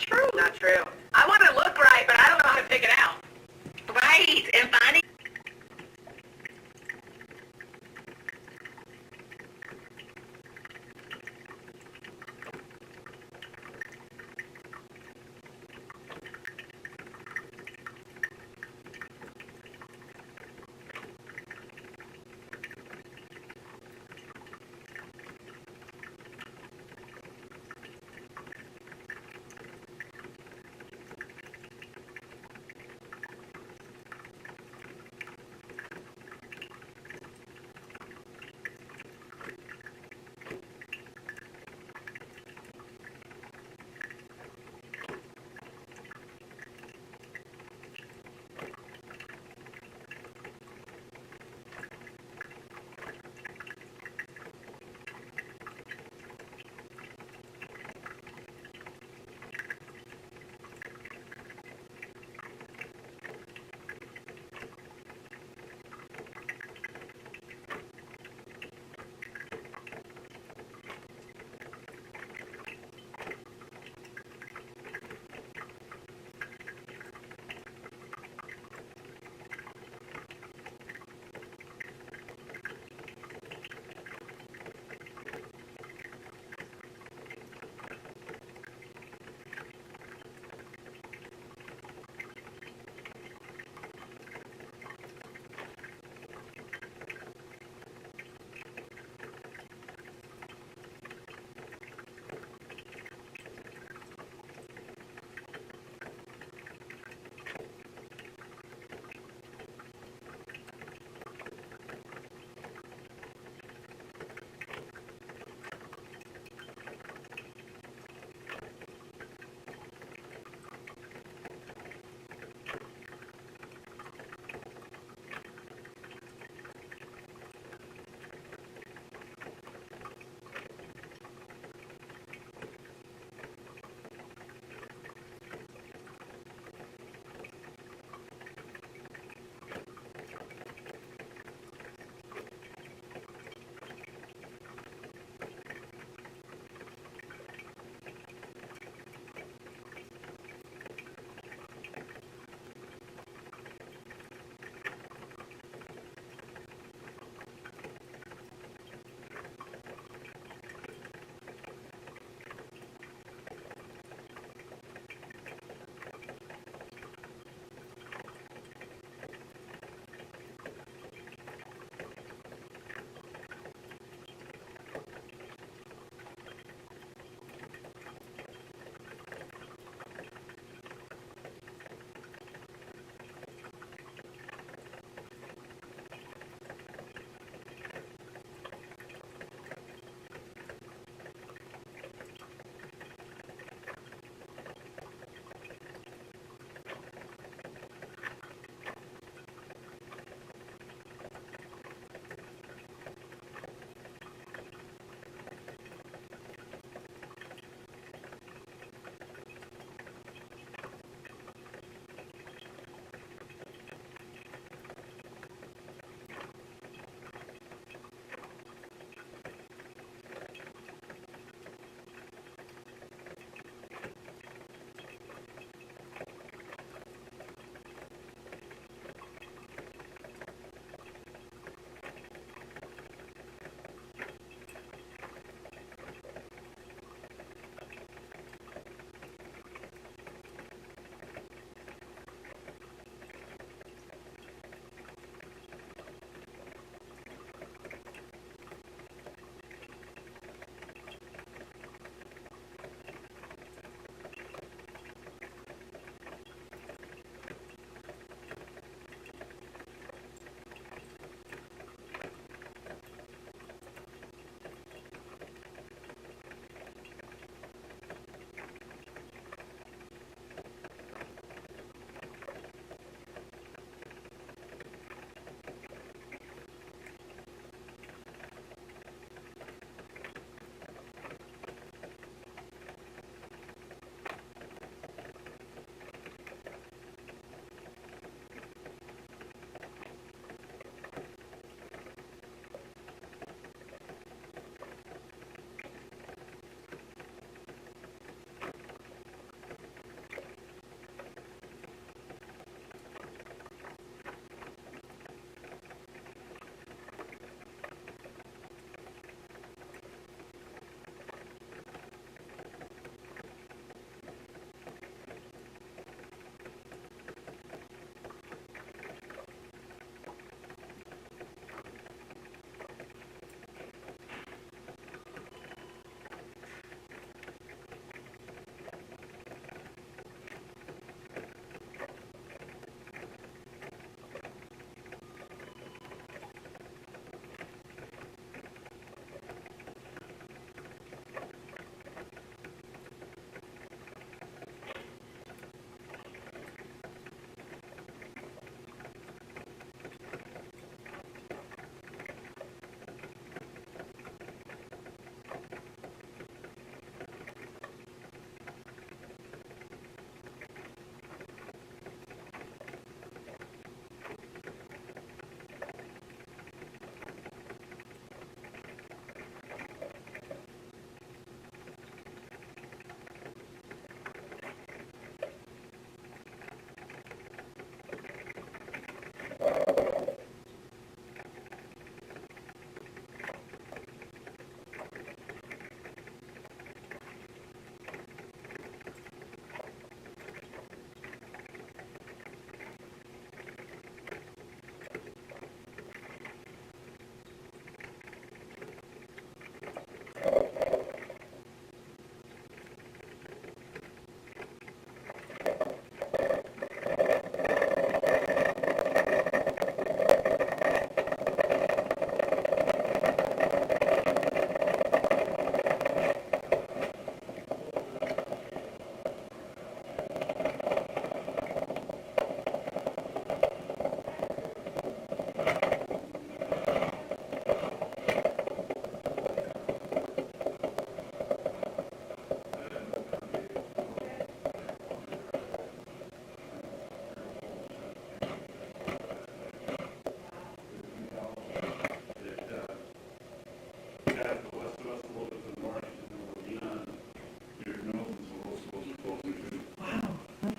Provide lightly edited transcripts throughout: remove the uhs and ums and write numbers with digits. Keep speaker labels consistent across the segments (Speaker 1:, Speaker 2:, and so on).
Speaker 1: true. Not true. I want to look right, but I don't know how to pick it out. Right, and finding.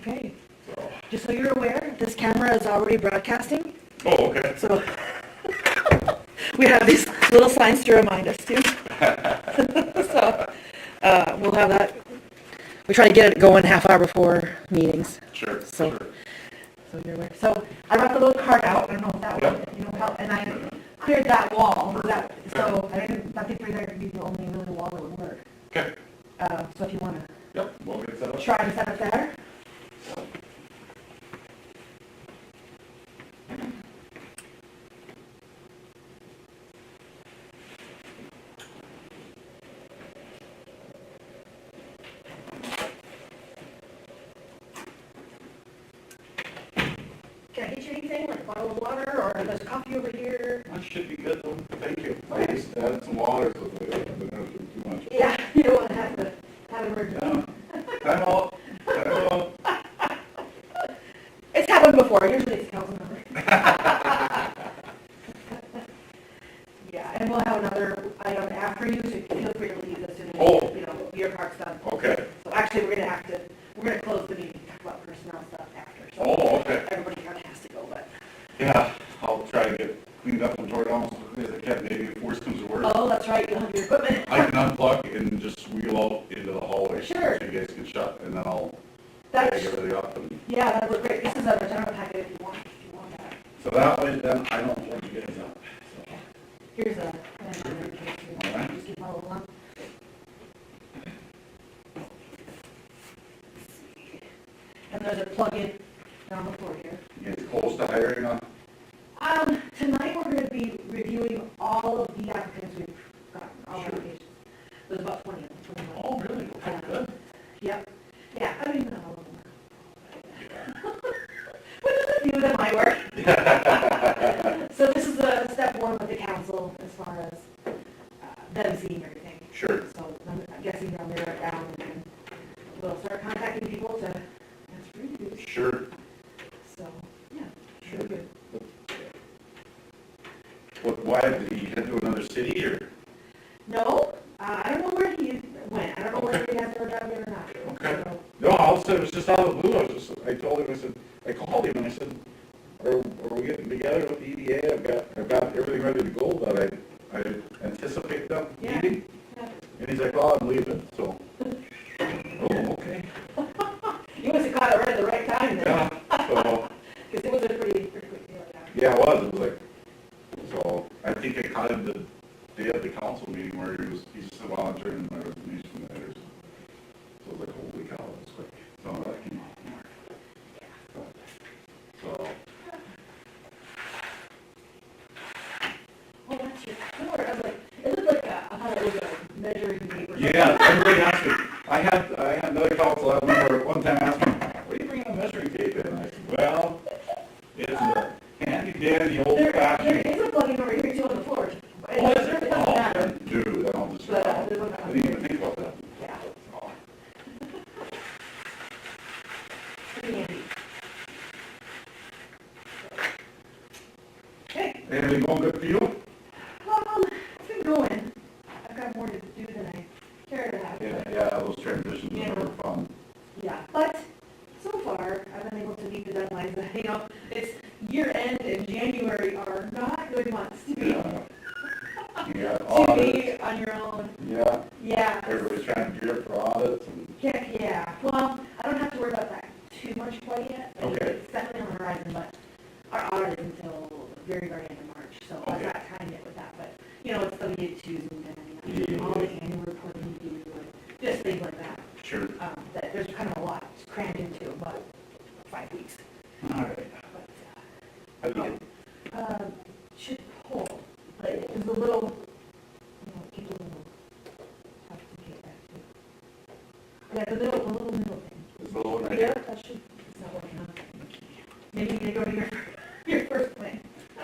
Speaker 2: Okay,
Speaker 3: So.
Speaker 2: just so you're aware, this camera is already broadcasting,
Speaker 3: Oh, okay.
Speaker 2: so we have these little signs to remind us too. So, we'll have that. We try to get it going half hour before meetings.
Speaker 3: Sure,
Speaker 2: So,
Speaker 3: sure.
Speaker 2: so you're aware. So I brought the little cart out. I don't know if that
Speaker 3: Yep.
Speaker 2: would, help. And I cleared that wall. So I think right there could be the only really wall that would work.
Speaker 3: Okay.
Speaker 2: So if you want to
Speaker 3: Yep, we'll get set up.
Speaker 2: try to set up there. Can I get you anything, like a bottle of water, or there's coffee over here?
Speaker 3: That should be good, though. Thank you. I just added some water, so I've been going through too much.
Speaker 2: Yeah, you don't want to have emergency.
Speaker 3: Time out.
Speaker 2: It's happened before, usually it's a council member. Yeah, and we'll have another item after you, so feel free to leave as soon as, your part's done.
Speaker 3: Okay.
Speaker 2: So actually, we're gonna close the meeting, talk about personnel stuff after. So
Speaker 3: Oh, okay.
Speaker 2: everybody kind of has to go, but.
Speaker 3: Yeah, I'll try to get cleaned up and tore down as quickly as I can. Maybe if worse comes to worse,
Speaker 2: Oh, that's right, you'll have your equipment.
Speaker 3: I can unplug and just wheel out into the hallway.
Speaker 2: Sure.
Speaker 3: So you guys can shut, and then I'll
Speaker 2: That's,
Speaker 3: get everything up. And
Speaker 2: yeah, that'd work great. This is a general packet if you want that.
Speaker 3: so that way, then I don't hold you guys up. So.
Speaker 2: Here's a,
Speaker 3: Alright.
Speaker 2: just keep all along. And there's a plug-in down the floor here.
Speaker 3: You guys close to hiring on?
Speaker 2: Tonight we're gonna be reviewing all of the applicants we've gotten, all the
Speaker 3: Sure.
Speaker 2: applications. There's about 20 of them. 21.
Speaker 3: Oh, really? Okay, good.
Speaker 2: Yep. Yeah, I don't even know how long. But just a few of them might work. So this is a step one with the council as far as them seeing everything.
Speaker 3: Sure.
Speaker 2: So I'm guessing they'll narrow it down and then we'll start contacting people to ask for reviews.
Speaker 3: Sure.
Speaker 2: So, yeah, sure good.
Speaker 3: Why did he head to another city, or?
Speaker 2: No, I don't know where he went. I don't know whether he has another job yet or not.
Speaker 3: Okay.
Speaker 2: So,
Speaker 3: No, all of a sudden, it was just out of the blue. I told him, I called him and I said, are we getting together with the EDA? I've got everything ready to go, but I anticipate them
Speaker 2: Yeah.
Speaker 3: meeting.
Speaker 2: yeah.
Speaker 3: And he's like, oh, I'm leaving, so. Oh, okay.
Speaker 2: You must have caught it right at the right time then.
Speaker 3: Yeah, so,
Speaker 2: Because it was a pretty quick deal.
Speaker 3: yeah, it was like, so, I think I caught him the day of the council meeting where he just said, well, I'm turning my resignation letters. So I was like, holy cow, that's quick. So that came out more. So,
Speaker 2: Oh, that's your cord. I was like, it looked like I thought it was a measuring tape or something.
Speaker 3: yeah, everybody asked me. I had another council member one time ask me, what are you bringing a measuring tape in? I said, well, it's a handy dandy old
Speaker 2: There
Speaker 3: fashioned.
Speaker 2: is a plug-in over here too on the floor. But
Speaker 3: Oh, is there?
Speaker 2: It doesn't matter.
Speaker 3: Dude, I don't just,
Speaker 2: But,
Speaker 3: I
Speaker 2: there's one out
Speaker 3: didn't
Speaker 2: here.
Speaker 3: even think about that.
Speaker 2: Yeah,
Speaker 3: Oh.
Speaker 2: pretty handy. Okay.
Speaker 3: Anything going good for you?
Speaker 2: It's been going. I've got more to do than I care to have.
Speaker 3: Yeah,
Speaker 2: but-
Speaker 3: yeah, those transitions
Speaker 2: Yeah.
Speaker 3: are fun.
Speaker 2: Yeah, but so far, I've been able to meet the deadlines. It's year end and January are not good months to be,
Speaker 3: Yeah. Yeah,
Speaker 2: to
Speaker 3: audits.
Speaker 2: be on your own.
Speaker 3: Yeah,
Speaker 2: Yeah.
Speaker 3: everybody's trying to gear up for audits and,
Speaker 2: Yeah. Well, I don't have to worry about that too much quite yet.
Speaker 3: Okay.
Speaker 2: It's definitely on the horizon, but our audit is until very, very end of March, so I've
Speaker 3: Okay.
Speaker 2: got time yet with that. But, it's W-2s and
Speaker 3: Yeah.
Speaker 2: all the annual reporting you do, and just things like that.
Speaker 3: sure.
Speaker 2: That there's kind of a lot crammed into about 5 weeks.
Speaker 3: All right.
Speaker 2: But,
Speaker 3: How do you
Speaker 2: should pull, but there's a little, keep a little, have to get back to. Yeah, the little middle thing.
Speaker 3: Is the little one right
Speaker 2: Yeah,
Speaker 3: here?
Speaker 2: that should, it's not working on. Maybe you can go to your first thing.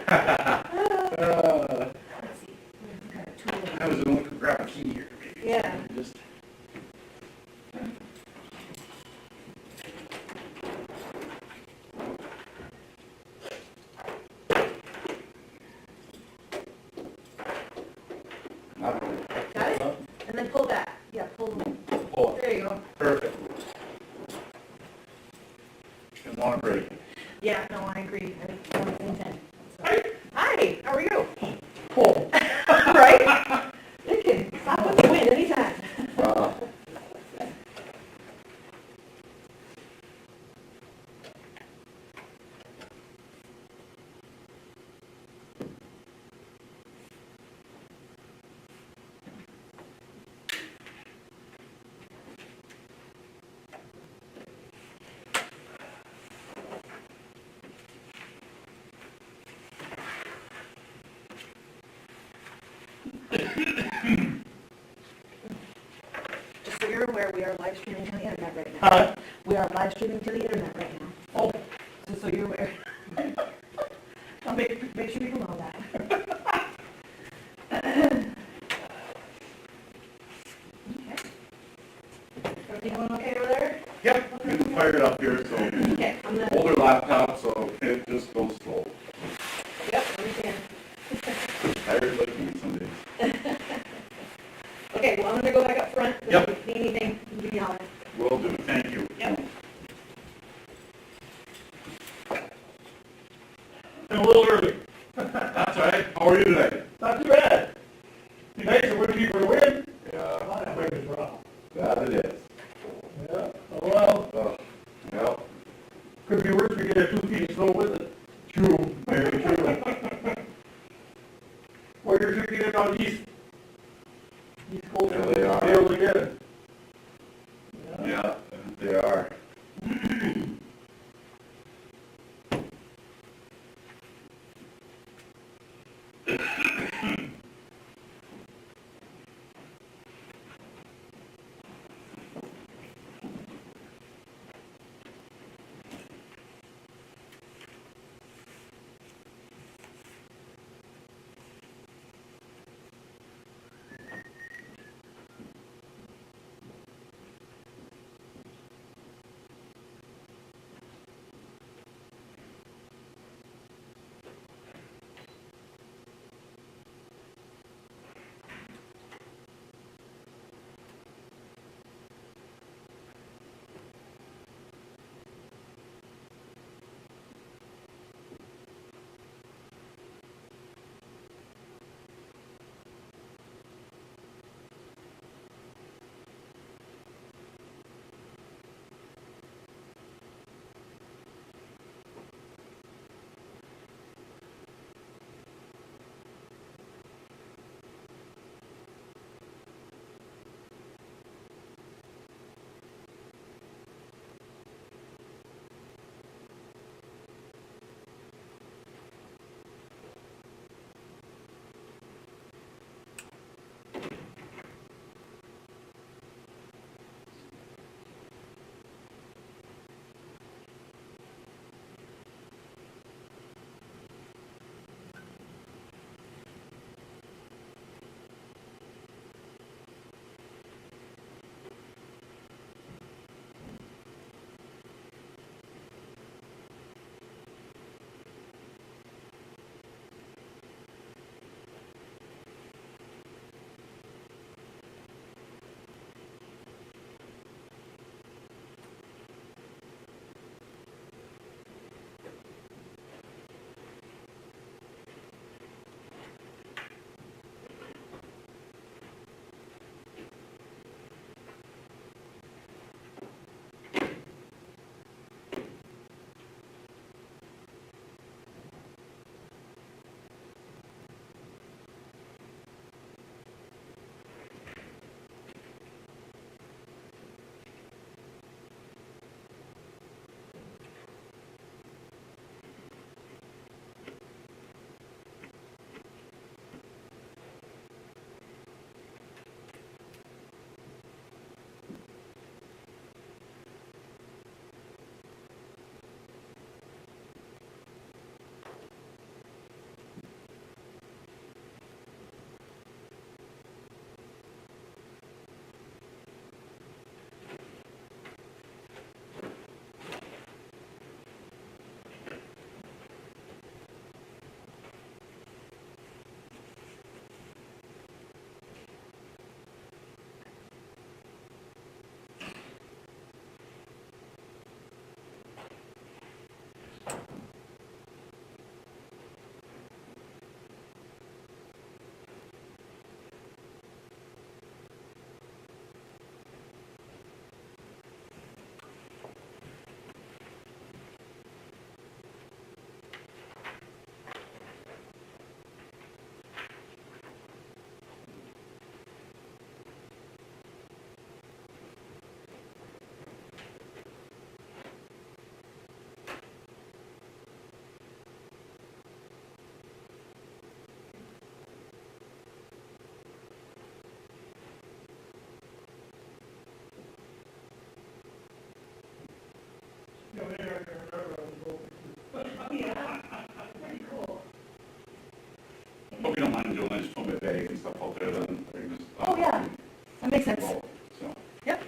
Speaker 2: Let's see. There's kind of tool.
Speaker 3: I was going to grab a key here.
Speaker 2: Yeah.
Speaker 3: Just. want a break.
Speaker 2: Yeah, no, I agree. I don't intend.
Speaker 3: Hi.
Speaker 2: Hi, how are you?
Speaker 3: Cool.
Speaker 2: Right? You can stop with the wind anytime. Just so you're aware, we are live streaming to the internet right now.
Speaker 3: Huh?
Speaker 2: We are live streaming to the internet right now.
Speaker 3: Oh,
Speaker 2: Just so you're aware. I'll make sure people know that. Okay. Everything going okay over there?
Speaker 3: yep, getting fired up here, so
Speaker 2: Okay, I'm gonna,
Speaker 3: older laptop, so it just goes slow.
Speaker 2: yep, understand.
Speaker 3: Tired looking some days.
Speaker 2: Okay, well, I'm gonna go back up front.
Speaker 3: Yep.
Speaker 2: If you need anything, give me a holler.
Speaker 3: Will do, thank you.
Speaker 2: Yep.
Speaker 4: I'm a little early.
Speaker 3: That's all right, how are you today?
Speaker 4: Not too bad. You guys are waiting for a win?
Speaker 3: Yeah,
Speaker 4: Oh, that win is wrong.
Speaker 3: that it is.
Speaker 4: Yeah, oh well,
Speaker 3: Well,
Speaker 4: could be worse, we get a 2 feet of snow with it.
Speaker 3: true, very true.
Speaker 4: Or you're drinking it on east. East Coast.
Speaker 3: Yeah, they are.
Speaker 4: Able to get it.
Speaker 3: Yeah, they are.
Speaker 4: Yeah, maybe I can remember, I was hoping
Speaker 1: Yeah, pretty cool.
Speaker 3: Hope you don't mind doing just put my bag and stuff out there then. I can just,
Speaker 2: Oh, yeah. That makes sense.
Speaker 3: well, so.
Speaker 2: Yep.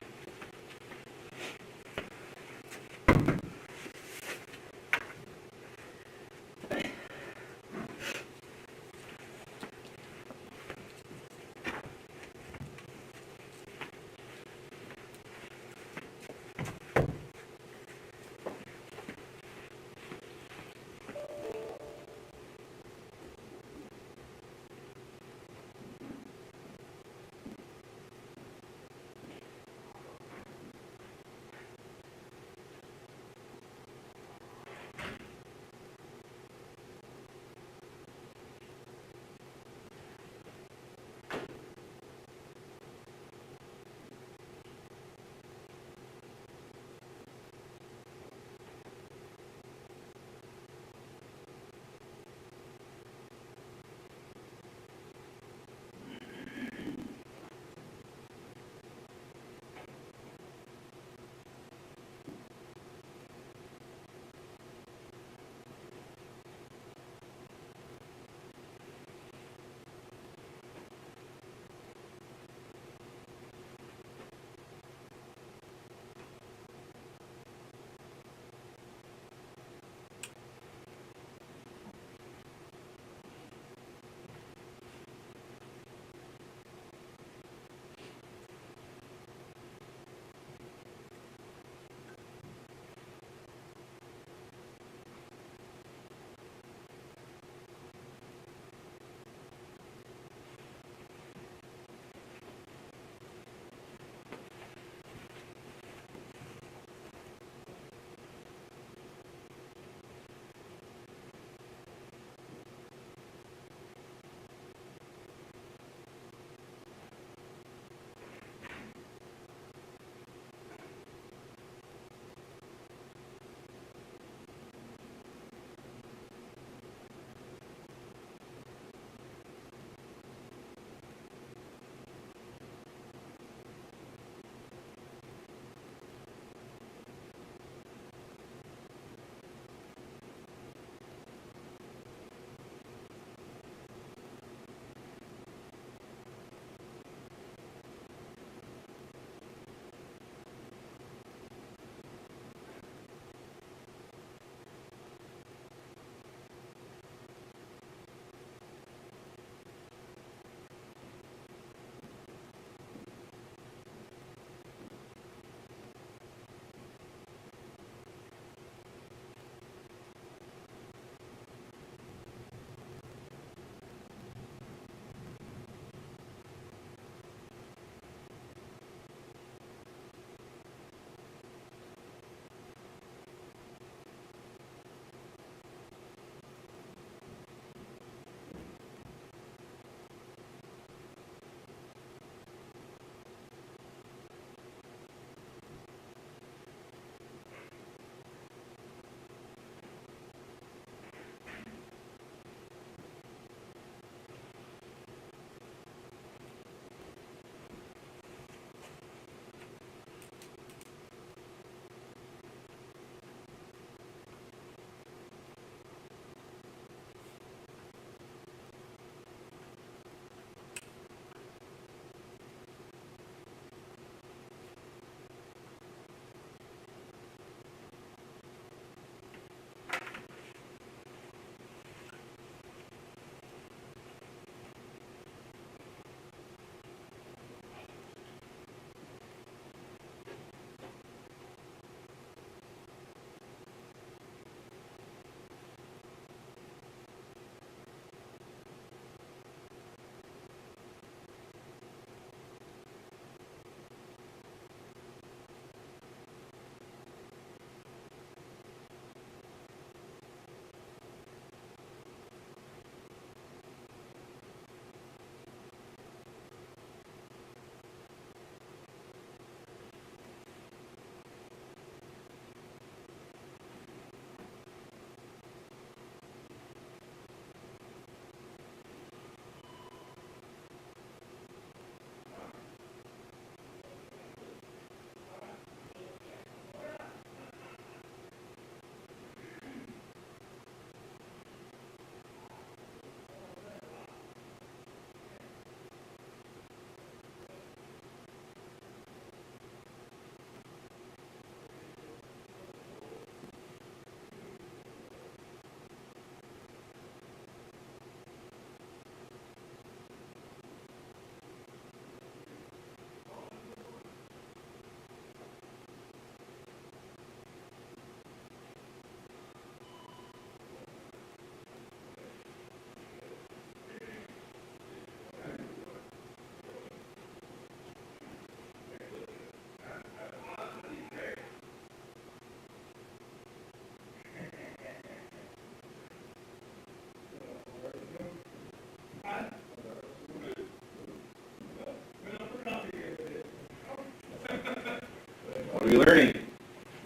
Speaker 3: be learning.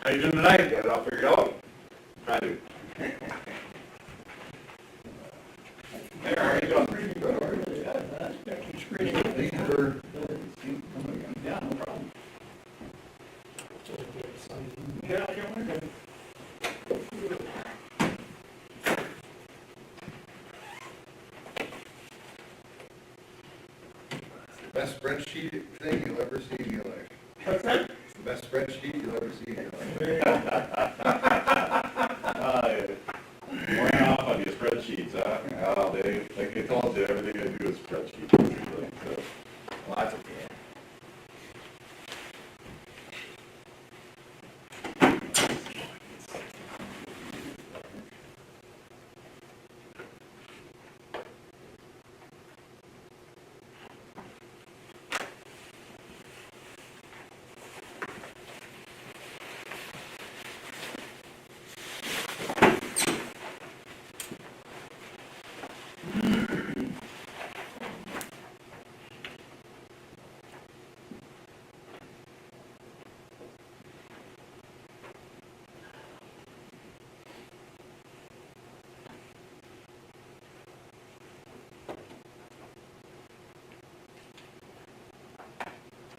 Speaker 3: How you doing tonight? Got it all figured out? Try to. Hey, how are you doing? Pretty good, how are you? Thanks for coming again. Yeah, no problem. Yeah, you're
Speaker 5: Best spreadsheet thing you'll ever see in your life.
Speaker 4: What's that?
Speaker 5: It's the best spreadsheet you'll ever see in your life.
Speaker 3: Wearing off on your spreadsheets, huh? Oh, they, like I told you, everything I do is spreadsheets, usually, so.
Speaker 5: Lots of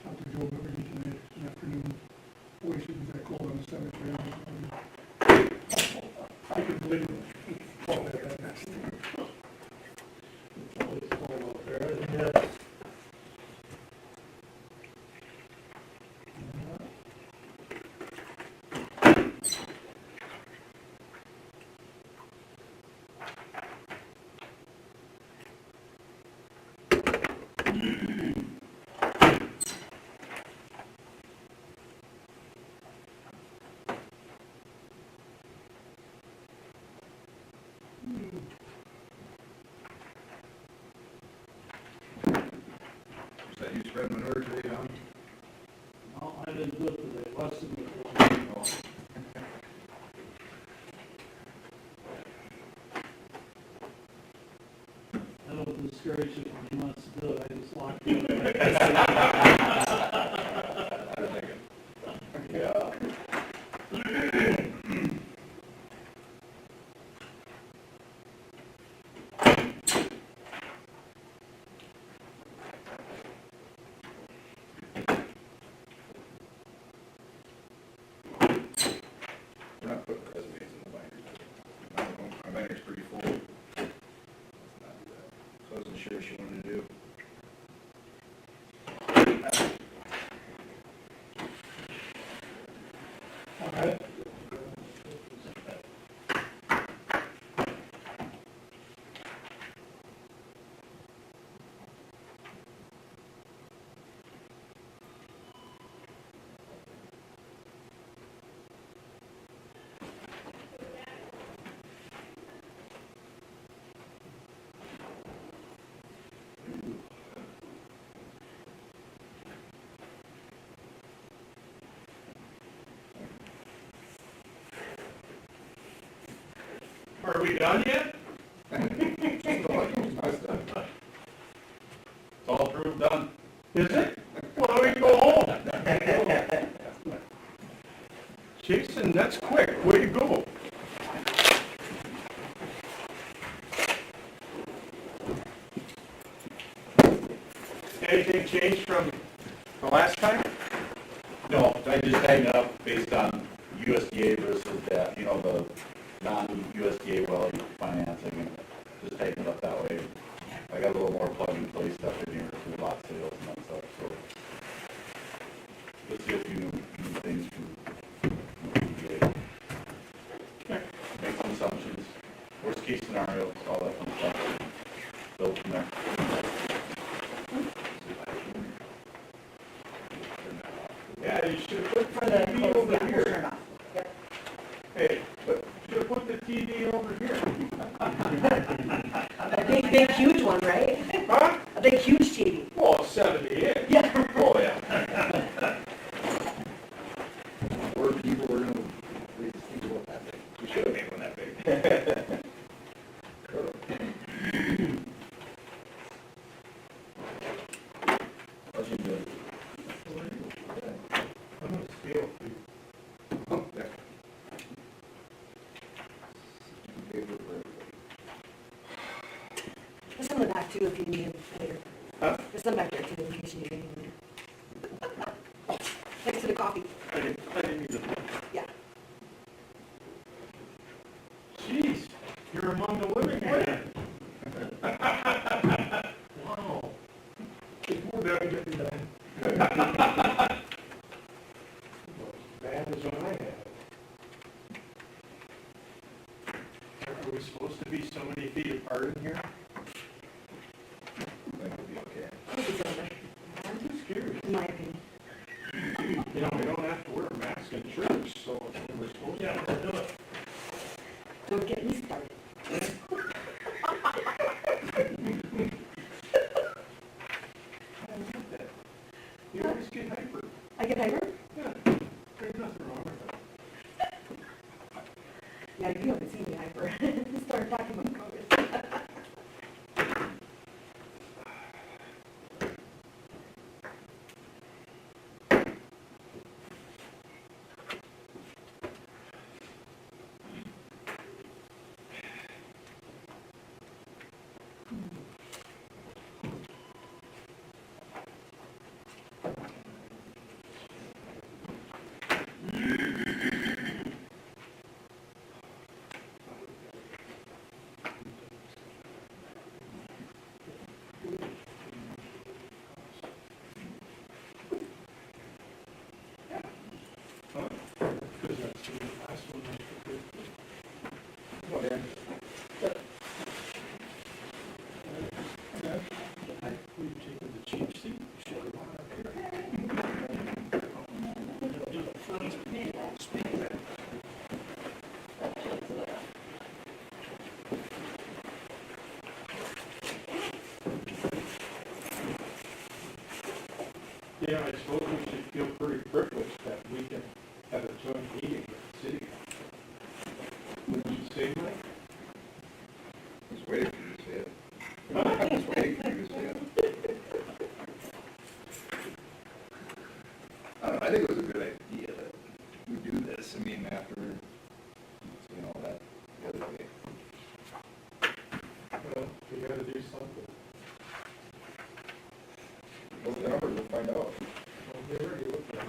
Speaker 4: Talked to Joe Beverly tonight in the afternoon. Boy, she was that cold on the cemetery. I could believe it. Oh, that's it's always cold out there, isn't it?
Speaker 5: Is that you spread manure today, Don?
Speaker 4: No, I didn't do it today, less than it. I don't discourage it when he wants to do it, I just lock it up.
Speaker 3: Yeah.
Speaker 5: We're not putting resumes in the binder. My binder's pretty full. Let's not do that. So I wasn't sure what she wanted to do.
Speaker 4: All right. Are we done yet?
Speaker 3: It's all approved, done.
Speaker 4: Is it? Well, we can go home. Jason, that's quick. Way to go. Anything changed from the last time?
Speaker 3: No, I just tightened it up based on USDA versus that, you know, the non-USDA well financing, and just tighten it up that way. I got a little more plug and play stuff in here for lot sales and that stuff, so. Let's see a few new things from USDA. Make some assumptions, worst case scenarios, all that fun stuff. Build from there.
Speaker 4: Yeah, you should have put the TV over here. Hey, you should have put the TV over here.
Speaker 6: A big, huge one, right?
Speaker 4: Huh?
Speaker 6: A big, huge TV.
Speaker 4: Oh, 78.
Speaker 6: Yeah.
Speaker 4: Oh, yeah.
Speaker 5: Or people were gonna, we just think about that thing.
Speaker 3: We should have made one that big.
Speaker 5: How's you doing?
Speaker 4: I'm gonna steal.
Speaker 6: back too if you need it later.
Speaker 4: Huh?
Speaker 6: There's some back there too in case you need anything later. Next to the coffee.
Speaker 4: I didn't need to.
Speaker 6: Yeah.
Speaker 4: Jeez, you're among the living again. Wow. It's more than I get done. Bad as when I had it. Are we supposed to be so many feet apart in here?
Speaker 5: That would be okay.
Speaker 6: It's over,
Speaker 4: I'm too scared.
Speaker 6: in my opinion.
Speaker 4: You know, we don't have to wear a mask in church, so we're supposed to do it.
Speaker 6: Don't get me started.
Speaker 4: You always get hyper.
Speaker 6: I get hyper?
Speaker 4: Yeah, there's nothing wrong with that.
Speaker 6: Yeah, you haven't seen me hyper. Start talking about COVID.
Speaker 4: Because that's the last one.
Speaker 5: Well, then,
Speaker 4: We've taken the cheap seat, should have gone up here. Yeah, I suppose we should feel pretty privileged that we can have a joint meeting with the city. Would you say, Mike?
Speaker 5: I was waiting for you to say it. I was waiting for you to say it. I don't know, I think it was a good idea that we do this, I mean, after, you know, that, the other day.
Speaker 4: Well, we gotta do something.
Speaker 5: Well, the numbers, we'll find out.
Speaker 4: Well, they already looked at it.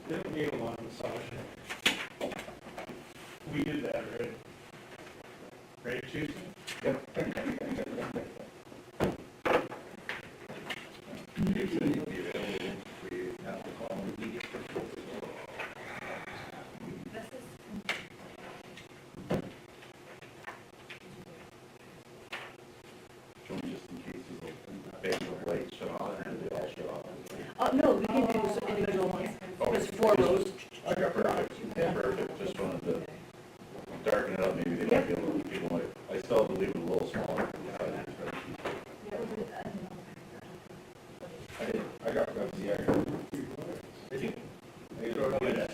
Speaker 4: They don't need a lot of massaging. We did that already. Right, Tuesday?
Speaker 5: You said you'd be available, we have to call him. Just in case he's open, Facebook lights shut off, and they all shut off.
Speaker 6: No, we can do some individual ones. There's 4 rows.
Speaker 5: I got perfect, yeah, perfect, just wanted to darken it up, maybe they might be able to, people might, I still have to leave it a little smaller. I got, yeah, I got. Did you? I got it, yeah.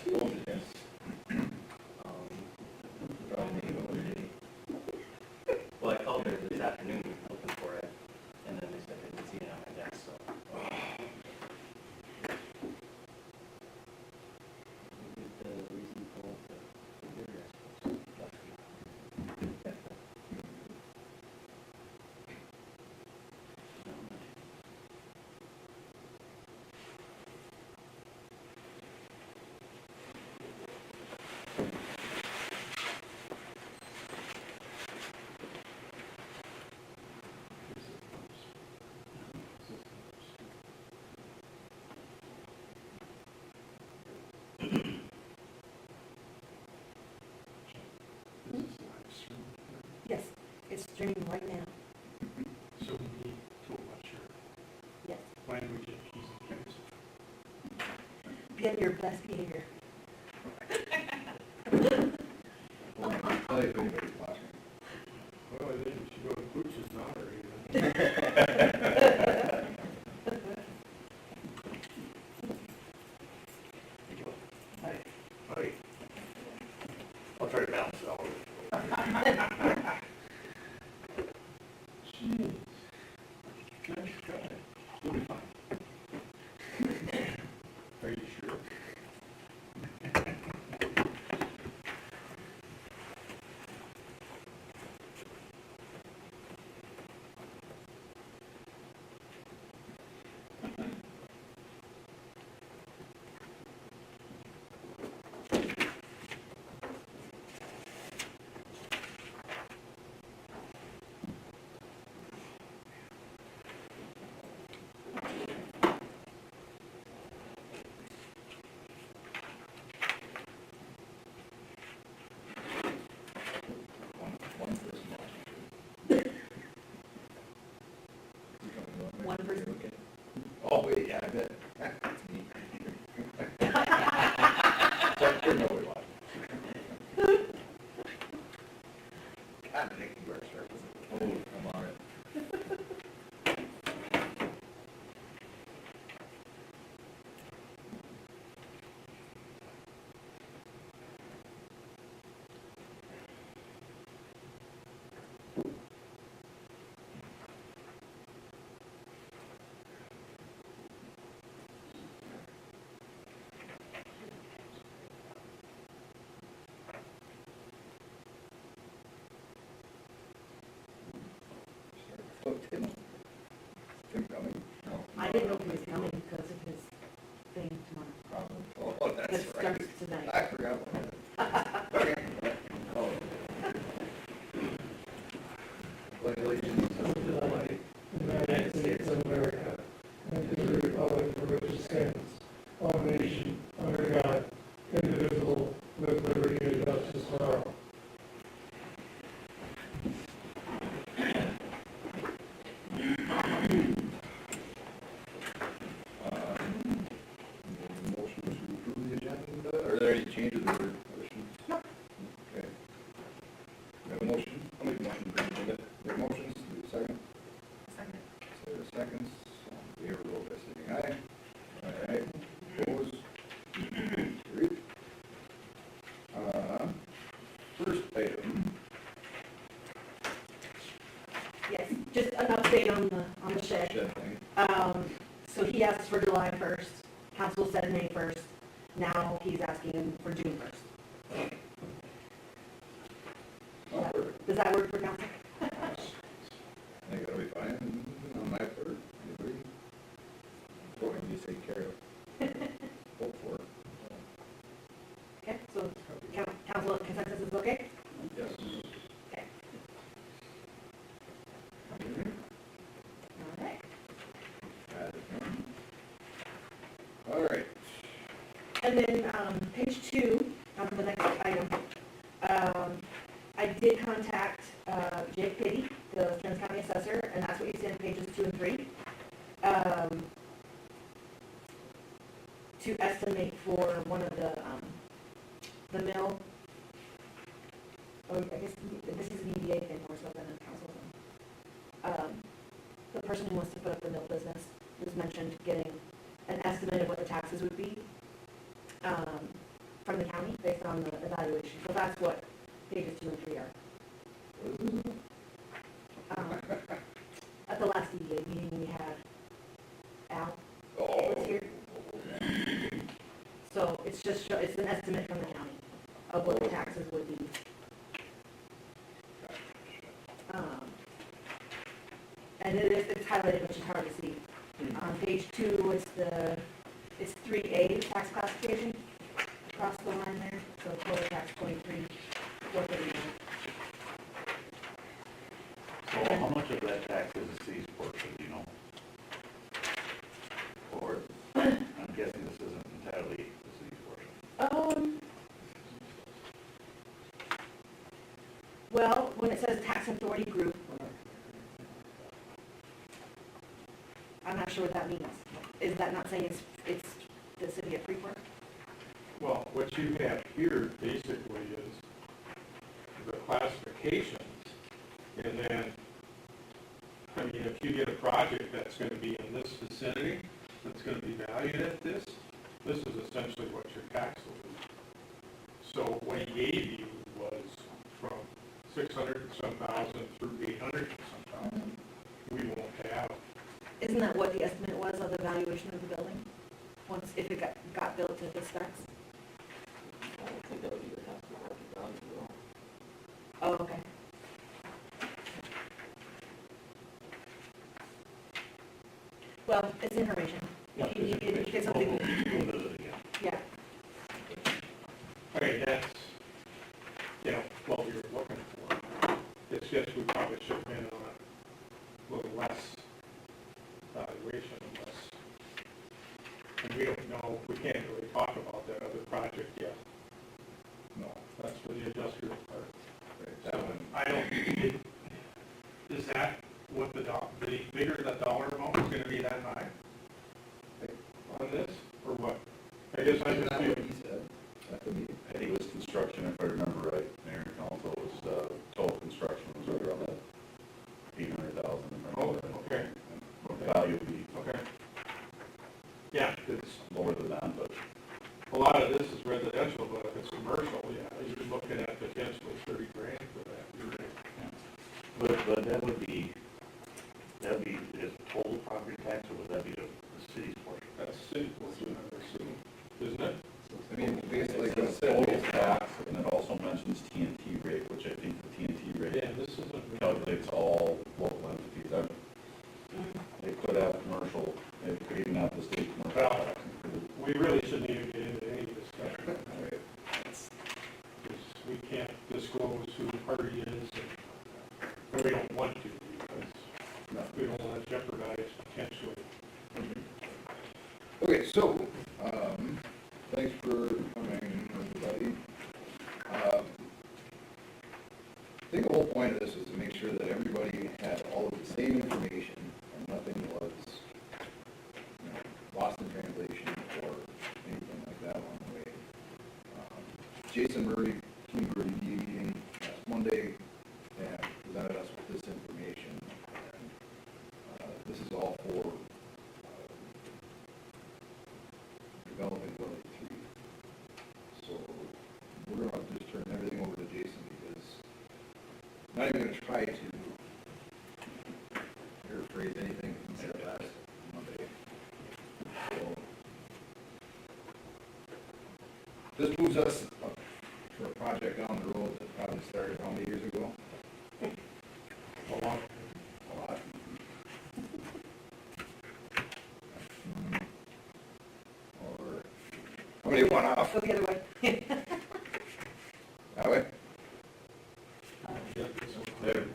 Speaker 7: Well, I called her this afternoon looking for it, and then they said they didn't see it on my desk, so. The reason for the computer, I suppose.
Speaker 6: Yes, it's streaming right now.
Speaker 4: So we need to watch your
Speaker 6: Yes.
Speaker 4: language and keys and things.
Speaker 6: Be on your best behavior.
Speaker 5: Well, I'll tell you if anybody's watching.
Speaker 4: Well, I think we should go to Booch's Notary then. Hi.
Speaker 5: I'll try to balance it out.
Speaker 4: Jeez. Nice try. You'll be fine. Are you sure?
Speaker 5: Tim coming? No.
Speaker 6: I didn't know he was coming because of his thing tomorrow.
Speaker 5: Probably. Oh, that's
Speaker 6: It
Speaker 5: right.
Speaker 6: starts tonight.
Speaker 5: I forgot about that. Okay. Oh. Congratulations to the flag.
Speaker 8: United States of America, and to the republic for which it stands, one nation, under God, indivisible, with liberty and justice for all.
Speaker 5: Motion to approve the agenda, are there any changes or additions? No. Okay. We have a motion, I'll make a motion to approve the agenda. We have motions, do we have a second?
Speaker 6: Second.
Speaker 5: Sarah seconds, we have a roll by saying aye. Aye, opposed? Carried. First item,
Speaker 6: Yes, just an update on the shed.
Speaker 5: shed thing.
Speaker 6: So he asked for July 1st, council said May 1st, now he's asking for June 1st.
Speaker 5: Oh, perfect.
Speaker 6: Does that work for council?
Speaker 5: I think that'll be fine on my part. Anybody? What can you say, Carol? Vote for it.
Speaker 6: Okay, so council consensus is okay?
Speaker 5: Yes.
Speaker 6: Okay. All right.
Speaker 5: All right.
Speaker 6: And then, page 2, on the next item, I did contact, Jake Pitty, the Stearns County Assessor, and that's what you see in pages 2 and 3. To estimate for one of the mill, oh, I guess this is an EDA thing more so than a council thing. The person who wants to put up the mill business was mentioned getting an estimate of what the taxes would be from the county based on the evaluation. So that's what pages 2 and 3 are. At the last EDA meeting we had, Al was here. So it's just, it's an estimate from the county of what the taxes would be. And it's highlighted, which is hard to see. On page 2, it's 3A tax classification across the line there, so total tax 23, 439.
Speaker 3: So how much of that tax is the city's portion, do you know? Or, I'm guessing this isn't entirely the city's portion.
Speaker 6: Well, when it says tax authority group, I'm not sure what that means. Is that not saying it's the city of Freeport?
Speaker 4: Well, what you have here basically is the classifications, and then, I mean, if you get a project that's gonna be in this vicinity, that's gonna be valued at this is essentially what your tax will be. So what he gave you was from 600 and some thousand through 800 and some thousand. We won't have.
Speaker 6: Isn't that what the estimate was of the valuation of the building? Once, if it got built to the specs?
Speaker 7: I don't think that would even have to work it down to though.
Speaker 6: Oh, okay. Well, it's information. If you get something,
Speaker 3: We'll visit it again.
Speaker 6: yeah.
Speaker 4: Okay, that's, what we were looking for. It's just we probably should have been on a little less valuation, and we don't know, we can't really talk about that other project yet.
Speaker 5: No.
Speaker 4: That's for the industrial part.
Speaker 5: Okay,
Speaker 4: So, I don't, is that what the bigger the dollar amount is gonna be that high? On this, or what? I guess I just feel.
Speaker 5: he said at the meeting.
Speaker 3: I think it was construction, if I remember right, Mayor and Council, was, total construction was right around that 800,000.
Speaker 4: Oh, okay,
Speaker 3: The value would be
Speaker 4: okay. Yeah, it's,
Speaker 3: lower than that, but
Speaker 4: a lot of this is residential, but if it's commercial, yeah, you're looking at potentially 30 grand for that. You're right.
Speaker 3: but that would be is total property tax, or would that be the city's portion?
Speaker 4: That's city portion, I assume, isn't it?
Speaker 5: I mean, basically,
Speaker 3: It's
Speaker 5: what
Speaker 3: a
Speaker 5: it said
Speaker 3: total
Speaker 5: was
Speaker 3: tax, and it also mentions TNT rate, which I think the TNT rate
Speaker 4: Yeah, this isn't.
Speaker 3: calculates all local entities.
Speaker 4: disclose who the party is, and we don't want to, because we don't want to jeopardize potentially.
Speaker 5: Okay, so, thanks for coming, everybody. I think the whole point of this was to make sure that everybody had all of the same information and nothing was, lost in translation or anything like that along the way. Jason Murray came to a meeting last Monday and presented us with this information. And, this is all for developing Valley 3. So we're going to just turn everything over to Jason because I'm not even going to try to paraphrase anything he said last Monday. So this moves us up to a project down the road that probably started how many years ago? A lot. Or how many went off?
Speaker 6: Go the other way.
Speaker 5: That way?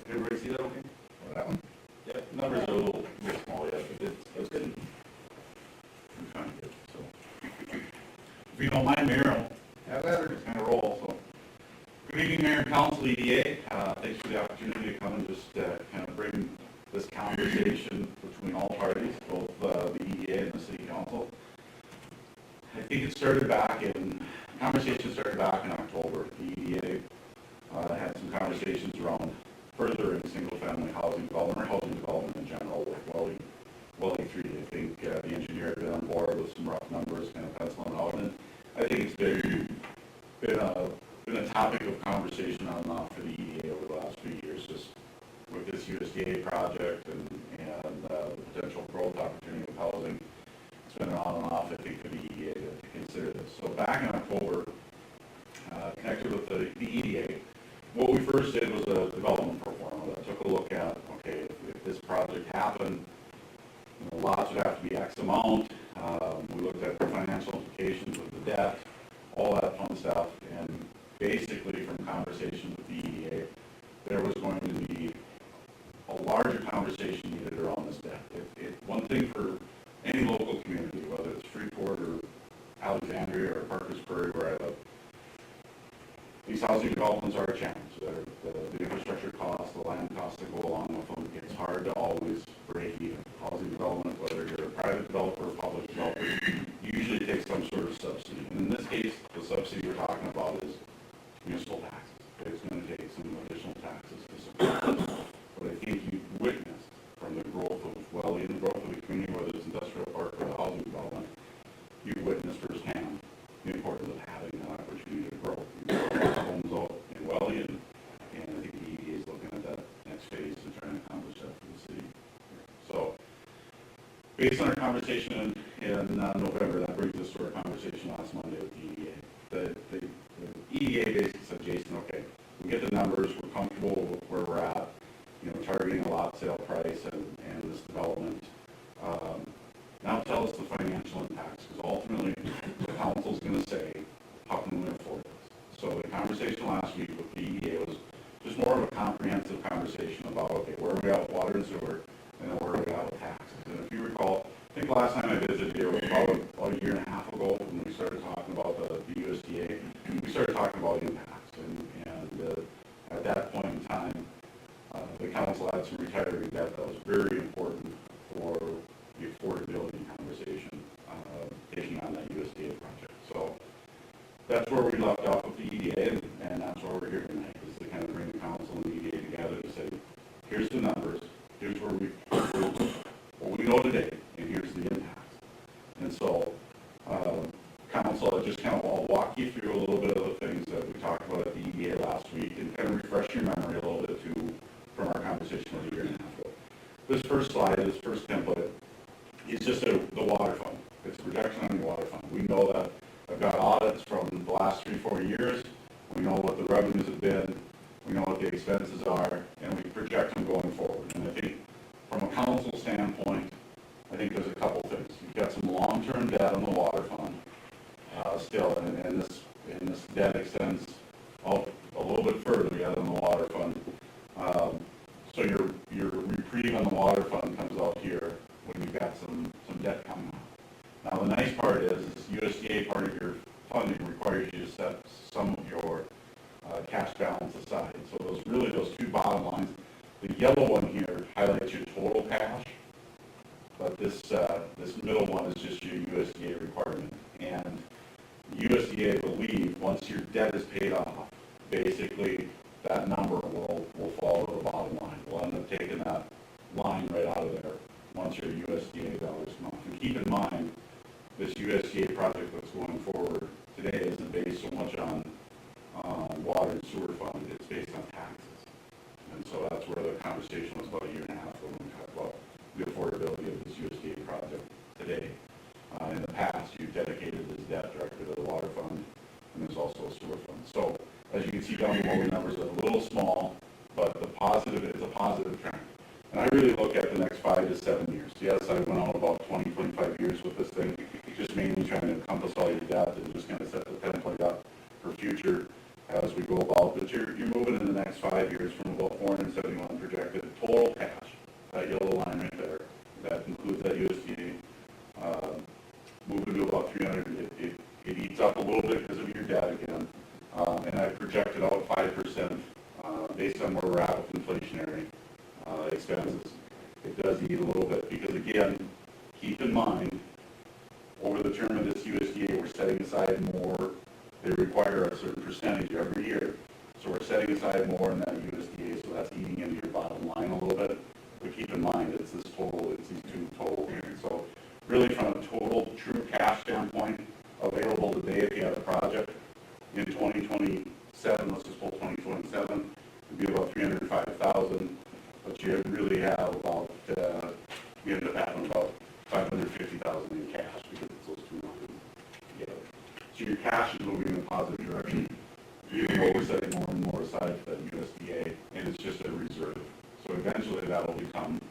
Speaker 3: Everybody see that okay?
Speaker 5: Or that one?
Speaker 3: Yeah, numbers are a little small yet, but it's getting, I'm trying to get, so. If you don't mind, Mayor,
Speaker 5: Have at her.
Speaker 3: it's kind of roll, so. Good evening, Mayor and Council, EDA. Thanks for the opportunity to come and just kind of bring this conversation between all parties, both the EDA and the City Council. I think it started back in, conversation started back in October. The EDA had some conversations around furthering single-family housing development, or housing development in general, with Welling 3. I think the engineer had been on board with some rough numbers, kind of penciling out, and I think it's been a topic of conversation on and off for the EDA over the last few years, just with this USDA project and the potential growth opportunity of housing. It's been on and off, I think, for the EDA to consider this. So back in October, connected with the EDA, what we first did was a development pro forma that took a look at, okay, if this project happened, lots would have to be X amount. We looked at the financial implications with the debt, all that fun stuff, and basically from conversations with the EDA, there was going to be a larger conversation needed around this debt. One thing for any local community, whether it's Freeport or Alexandria or Parkersburg, where I live, these housing developments are a challenge. The infrastructure costs, the land costs that go along with them, it's hard to always break even. Housing development, whether you're a private developer or public developer, usually takes some sort of subsidy. And in this case, the subsidy we're talking about is municipal taxes. It's going to take some additional taxes to support this. But I think you witnessed from the growth of Welly and the growth of the community, whether it's industrial park or the housing development, you witnessed firsthand the importance of having that opportunity to grow. Homes out in Welly, and I think the EDA is looking at that next phase and trying to accomplish that for the city. So, based on our conversation in November, that brings us to our conversation last Monday with the EDA. The EDA basically said, Jason, okay, we get the numbers, we're comfortable with where we're at, targeting a lot sale price and this development. Now tell us the financial impacts, because ultimately the council's going to say, how can we afford this? So the conversation last week with the EDA was just more of a comprehensive conversation about, okay, where are we at with water and sewer, and then where are we at with taxes? And if you recall, I think last time I visited here was about a year and a half ago when we started talking about the USDA. We started talking about impacts, and at that point in time, the council had some retiree debt that was very important for the affordability conversation, taking on that USDA project. So that's where we left off with the EDA, and that's where we're here tonight, is to kind of bring the council and the EDA together to say, here's the numbers, here's what we know today, and here's the impacts. And so, council, I just kind of, I'll walk you through a little bit of the things that we talked about at the EDA last week, and kind of refresh your memory a little bit too, from our conversation with a year and a half ago. This first slide, this first template, is just the water fund. It's a projection on the water fund. We know that I've got audits from the last 3-4 years. We know what the revenues have been. We know what the expenses are, and we project them going forward. And I think from a council standpoint, I think there's a couple things. You've got some long-term debt on the water fund still, and this debt extends out a little bit further some of your cash balance aside. So those two bottom lines. The yellow one here highlights your total cash, but this middle one is just your USDA requirement. And USDA believe once your debt is paid off, basically that number will fall to the bottom line. We'll end up taking that line right out of there once your USDA dollars come off. And keep in mind, this USDA project that's going forward today isn't based so much on water and sewer fund, it's based on taxes. And so that's where the conversation was about a year and a half ago when we talked about the affordability of this USDA project today. In the past, you dedicated this debt directly to the water fund, and there's also a sewer fund. So as you can see down below, the numbers are a little small, but it's a positive trend. And I really look at the next 5 to 7 years. Yes, I went on about 20, 25 years with this thing, just mainly trying to encompass all your debt and just kind of set the template up for future as we go about. But you're moving in the next 5 years from about 471 projected total cash, that yellow line right there, that includes that USDA, moving to about 300. It eats up a little bit because of your debt again. And I projected out 5% based on where we're at with inflationary expenses. It does eat a little bit because, again, keep in mind, over the term of this USDA, we're setting aside more. They require a certain percentage every year. So we're setting aside more in that USDA, so that's eating into your bottom line a little bit. But keep in mind, it's these two total. So really from a total true cash standpoint, available today if you have a project in 2027, let's just pull 2027, it'd be about 305,000, but you really have about, you end up having about 550,000 in cash because it's those two lines together. So your cash is moving in a positive direction. Even though we're setting more and more aside for that USDA, and it's just a reserve. So eventually that'll become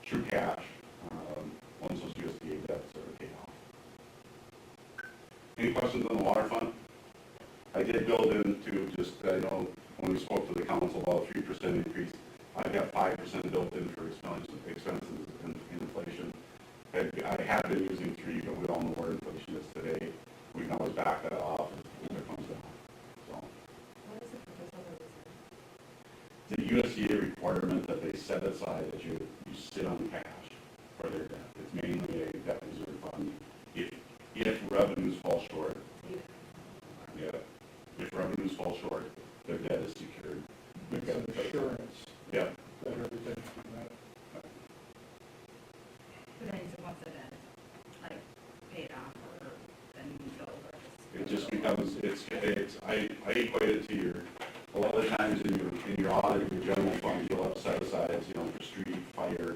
Speaker 3: true cash once those USDA debts are paid off. Any questions on the water fund? I did build into just, I know when we spoke to the council about 3% increase, I've got 5% built in for expenses and inflation. I have been using 3, but we all know where inflation is today. We can always back that off as it comes down. So. The USDA requirement that they set aside that you sit on cash for their debt. It's mainly a debt reserve fund. If revenues fall short, if revenues fall short, their debt is secured.
Speaker 4: It's an assurance
Speaker 3: Yeah.
Speaker 4: that everything from that.
Speaker 6: But then once it ends, like paid off or then moved over.
Speaker 3: It just becomes, I equate it to your, a lot of times in your audit, your general fund, you'll have set asides, for street, fire,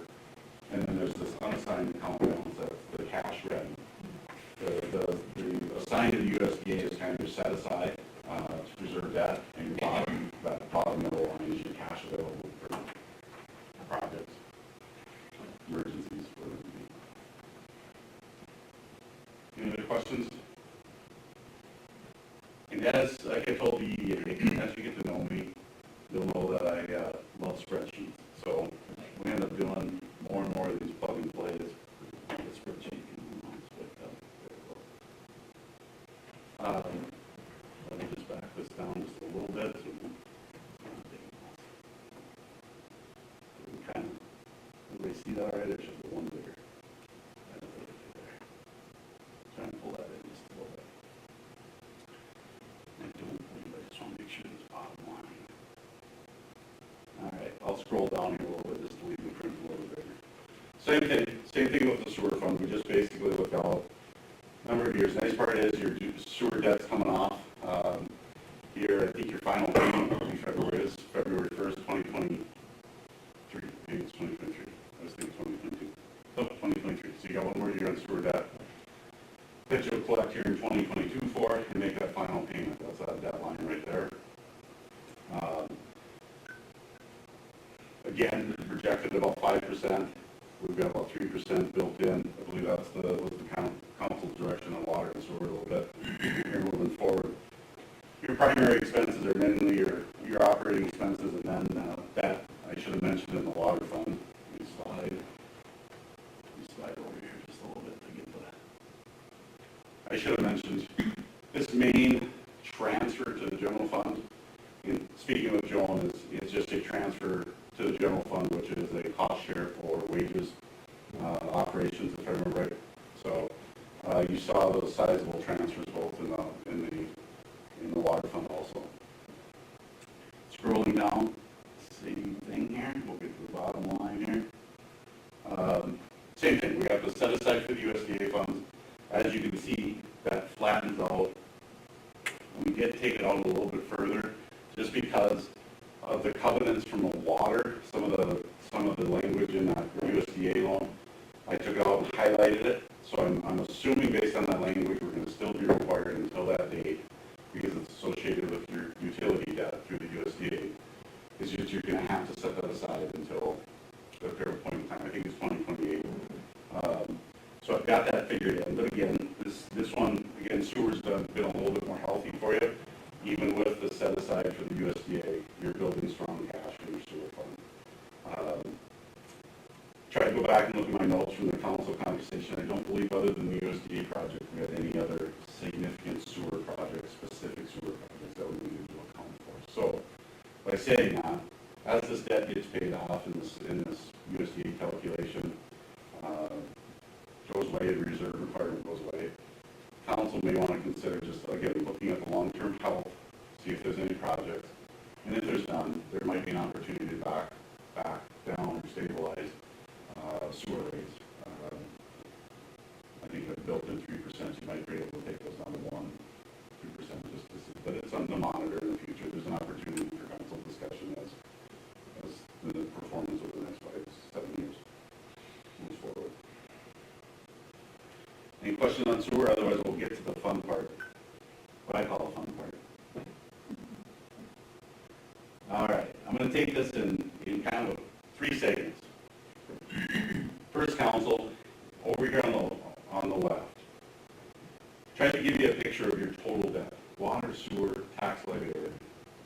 Speaker 3: and then there's this unassigned account balance, that's the cash ready. The assigned to the USDA is kind of your set aside to preserve debt, and that bottom middle line is your cash available for projects, emergencies, whatever it may be. Any other questions? And as, like I told the EDA, as you get to know me, you'll know that I love spreadsheets. So we end up doing more and more of these plug and plays. Spreadsheet. Let me just back this down just a little bit. So we kind of, everybody see that already? It should be one bigger. Trying to pull that in just a little bit. I just want to make sure this bottom line. All right, I'll scroll down here a little bit just to leave the print a little bigger. Same thing with the sewer fund. We just basically look out number of years. Nice part is your sewer debt's coming off. Here, I think your final payment will be February 1st, 2023. Maybe it's 2023. I was thinking 2022. Oh, 2023. So you got one more year on sewer debt that you'll collect here in 2022 for and make that final payment. That's that debt line right there. Again, projected about 5%. We've got about 3% built in. I believe that's was the council's direction on water and sewer a little bit here moving forward. Your primary expenses are mainly your operating expenses, and then that I should have mentioned in the water fund. Let me slide over here just a little bit to get to that. I should have mentioned this main transfer transfer to the general fund. And speaking with Joan, it's just a transfer to the general fund, which is a cost share for wages, operations, if I remember right. So, you saw those sizable transfers both in the water fund also. Scrolling down, same thing here, we'll get to the bottom line here. Same thing, we have to set aside for the USDA funds. As you can see, that flattens out. We did take it out a little bit further, just because of the covenants from the water, some of the language in that USDA loan. I took it out and highlighted it, so I'm assuming based on that language, we're gonna still be required until that date, because it's associated with your utility debt through the USDA. It's just you're gonna have to set that aside until a fair point in time. I think it's 2028. So I've got that figured in, but again, this one, again, sewer's been a little bit more healthy for you. Even with the set aside for the USDA, you're building strong cash for your sewer fund. Try to go back and look at my notes from the council conversation. I don't believe other than the USDA project, we had any other significant sewer projects, specific sewer projects that we needed to account for. So by saying that, as this debt gets paid off in this USDA calculation, goes away, the reserve requirement goes away. Council may want to consider just, again, looking at the long-term health, see if there's any projects. And if there's none, there might be an opportunity to back down or stabilize sewer rates. I think I've built in 3%, you might be able to take those down to 1%, 2% just to see. But it's something to monitor in the future. There's an opportunity for council discussion as the performance over the next 5 to 7 years moves forward. Any questions on sewer? Otherwise, we'll get to the fun part. What I call the fun part. All right, I'm going to take this in kind of 3 segments. First, council, over here on the left. Try to give you a picture of your total debt, water, sewer, tax liability.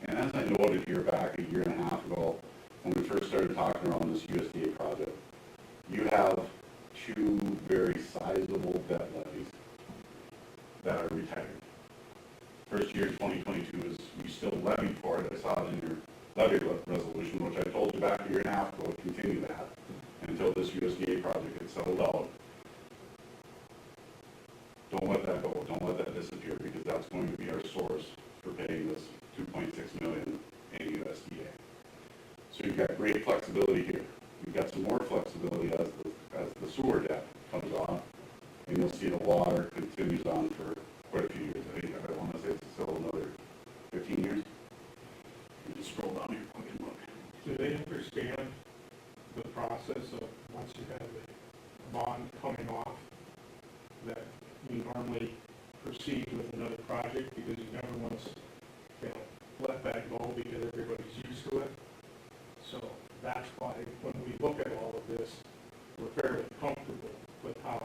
Speaker 3: And as I noted here back a year and a half ago, when we first started talking around this USDA project, you have 2 very sizable debt levies that are retired. First year, 2022, is you still levied for it. I saw it in your levy resolution, which I told you back a year and a half ago, continue that until this USDA project gets settled out. Don't let that go. Don't let that disappear, because that's going to be our source for paying this $2.6 million in USDA. So you've got great flexibility here. You've got some more flexibility as the sewer debt comes on, and you'll see the water continues on for quite a few years. I want to say it's still another 15 years. You just scroll down here, I can look.
Speaker 4: Do they understand the process of once you have a bond coming off, that you normally proceed with another project because you never once, let that go because everybody's used to it? So that's why when we look at all of this, we're fairly comfortable with how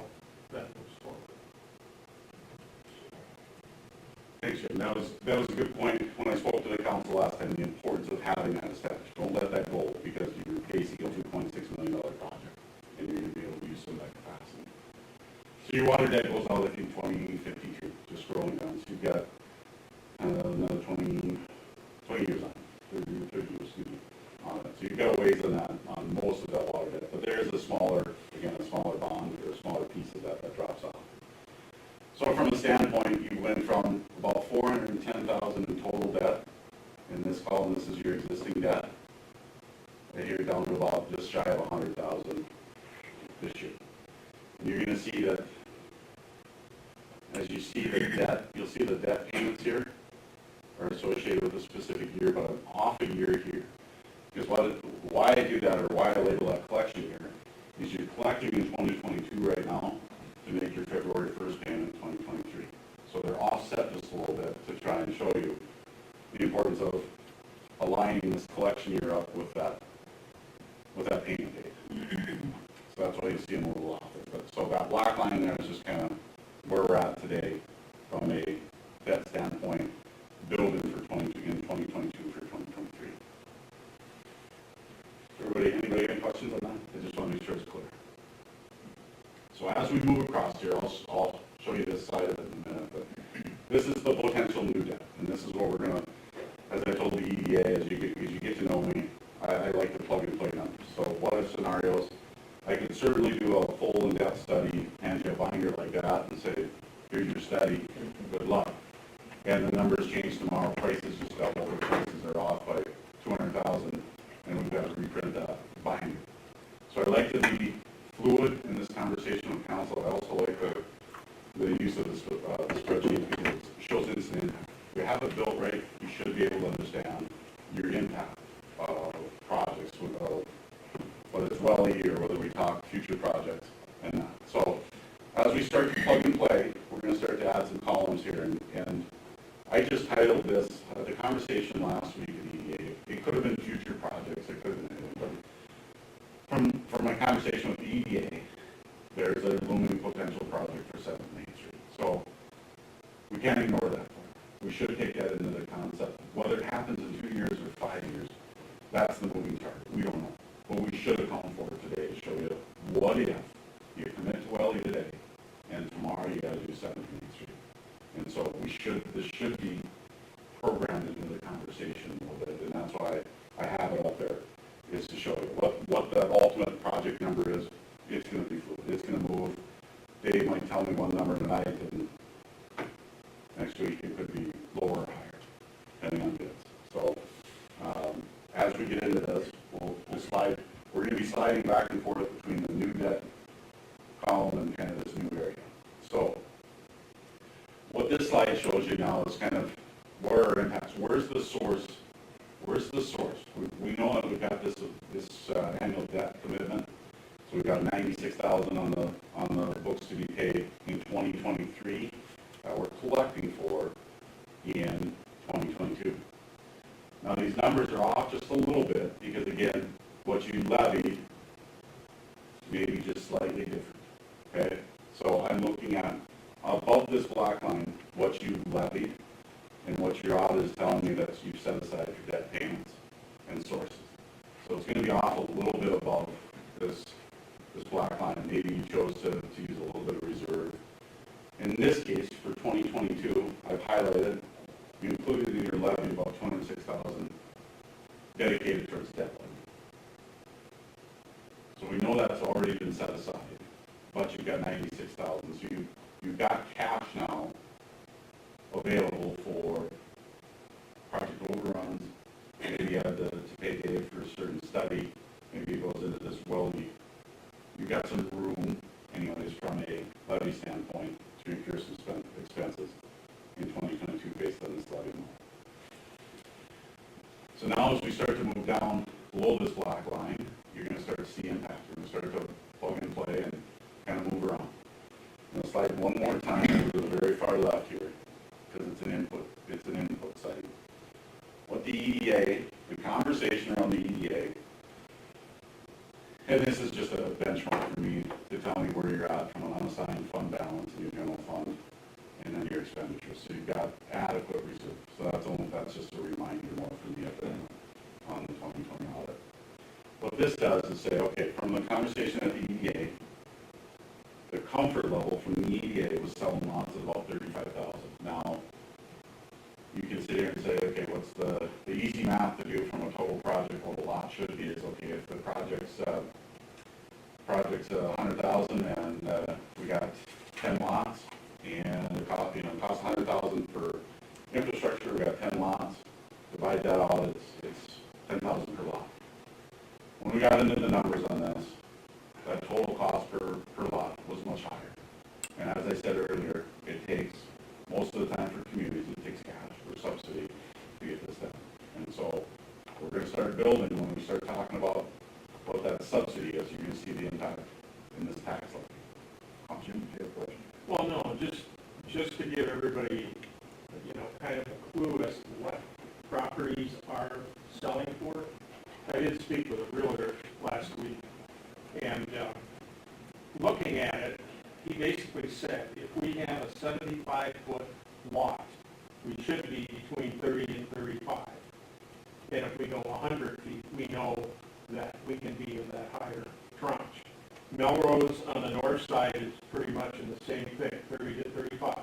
Speaker 4: that moves forward.
Speaker 3: Thanks, Jim. That was a good point when I spoke to the council last time, the importance of having that established. Don't let that go, because you're facing a $2.6 million project, and you're going to be able to use some of that capacity. So your water debt goes out, I think, 2052, just scrolling down. So you've got another 20 years on it, 30 years, excuse me, on it. So you've got a ways on that, on most of that water debt. But there is a smaller bond, or a smaller piece of that drops off. So from a standpoint, you went from about $410,000 in total debt in this column. This is your existing debt. And you're down to about just shy of $100,000 this year. And you're going to see that as you see the debt, you'll see the debt payments here are associated with a specific year, but I'm off a year here. Because why I do that, or why I label that collection here, is you're collecting in 2022 right now to make your February 1st payment in 2023. So they're offset just a little bit to try and show you the importance of aligning this collection year up with that payment date. So that's why you see them a little off there. But so that black line there is just kind of where we're at today from a debt standpoint, building for 2022 for 2023. Anybody have any questions on that? I just want to make sure it's clear. So as we move across here, I'll show you this side of it in a minute, but this is the potential new debt, and this is what we're gonna, as I told the EDA, as you get to know me, I like to plug and play numbers. So what are scenarios? I can certainly do a full in-depth study, hand you a binder like that and say, here's your study, good luck. And the numbers change tomorrow, prices just double, the prices are off by 200,000, and we've got to reprint that binder. So I like to be fluid in this conversation with council. I also like the use of the spreadsheet because it shows instant impact. If you have it built right, you should be able to understand your impact of projects, whether it's Welly or whether we talk future projects and that. So as we start to plug and play, we're going to start to add some columns here. And I just titled this, the conversation last week at EDA. It could have been future projects. It could have been anything. But from my conversation with the EDA, there's a looming potential project for 7th Main Street. So we can't ignore that. We should take that into the concept. Whether it happens in 2 years or 5 years, that's the moving target. We don't know. But we should account for it today to show you what if you commit to Welly today and tomorrow you got to do 7th Main Street. And so this should be programmed into the conversation a little bit. And that's why I have it up there, is to show you what the ultimate project number is. It's going to be fluid. It's going to move. Dave might tell me one number tonight, and next week it could be lower or higher, depending on bids. So as we get into this, we'll slide. We're going to be sliding back and forth between the new debt column and kind of this new area. So what this slide shows you now is kind of where our impacts. Where's the source? Where's the source? We know that we've got this annual debt commitment. So we've got 96,000 on the books to be paid in 2023 that we're collecting for in 2022. Now these numbers are off just a little bit because again, what you levied may be just slightly different. Okay, so I'm looking at above this black line what you levied and what your audit is telling me that you've set aside for debt payments and sources. So it's going to be off a little bit above this black line. Maybe you chose to use a little bit of reserve. In this case, for 2022, I've highlighted, you included in your levy about 206,000 dedicated towards debt levy. So we know that's already been set aside, but you've got 96,000. So you've got cash now available for project overruns. Maybe you had to pay Dave for a certain study. Maybe it goes into this you've got some room, anyways, from a levy standpoint to incur some expenses in 2022 based on this levy amount. So now as we start to move down below this black line, you're going to start to see impact. You're going to start to plug and play and kind of move around. I'm going to slide one more time over to the very far left here because it's an input site. What the EDA, the conversation around the EDA, and this is just a benchmark for me to tell me where you're at from an unassigned fund balance in your general fund and then your expenditures. So you've got adequate reserve. So that's just a reminder more for me up there on the 2020 audit. What this does is say, okay, from the conversation at the EDA, the comfort level from the EDA was selling lots of about 35,000. Now, you can sit here and say, okay, what's the easy math to do from a total project? What a lot should be is, okay, if the project's 100,000 and we got 10 lots and it costs 100,000 for infrastructure, we got 10 lots. Divide that out, it's 10,000 per lot. When we got into the numbers on this, that total cost per lot was much higher. And as I said earlier, it takes, most of the time for communities, it takes cash or subsidy to get this done. And so we're going to start building when we start talking about what that subsidy is. You're going to see the impact in this tax levy. Jim, do you have a question?
Speaker 4: Well, no, just to give everybody, kind of a clue as to what properties are selling for. I did speak with a realtor last week, and looking at it, he basically said if we have a 75-foot lot, we should be between 30 and 35. And if we go 100 feet, we know that we can be in that higher tranche. Melrose on the north side is pretty much in the same thing, 30 to 35.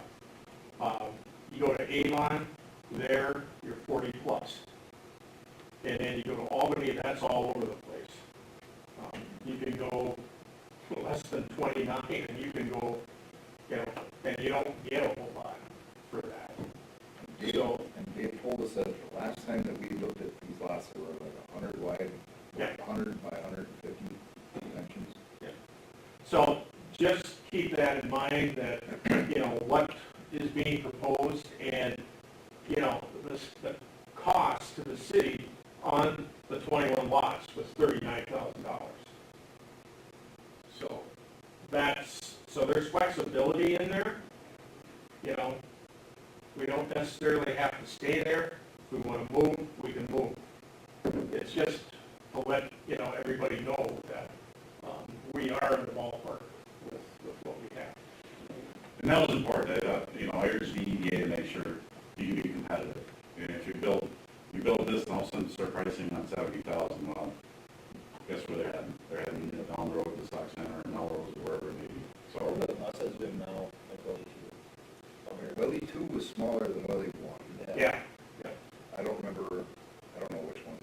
Speaker 4: You go to Avon, there you're and then you go to Albany, and that's all over the place. You can go less than 29, and you can go, you know, and you don't get a whole lot for that. So,
Speaker 5: And Dave told us that the last time that we looked at these lots, they were like 100 wide,
Speaker 4: Yeah.
Speaker 5: 100 by 150 dimensions.
Speaker 4: so just keep that in mind, that, you know, what is being proposed, and, you know, the cost to the city on the 21 lots was $39,000. So so there's flexibility in there, you know. We don't necessarily have to stay there. If we want to move, we can move. It's just to let, you know, everybody know that we are in the ballpark with what we have.
Speaker 3: And that was important, you know, I urged the EDA to make sure you can be competitive. And if you build this and all of a sudden start pricing on 70,000, well, guess where they're heading? They're heading down the road to the stock center or Melrose or wherever it may be. So,
Speaker 7: Us has been now, like, really
Speaker 5: Willie 2 was smaller than Willie 1.
Speaker 4: Yeah.
Speaker 5: I don't remember, I don't know which one.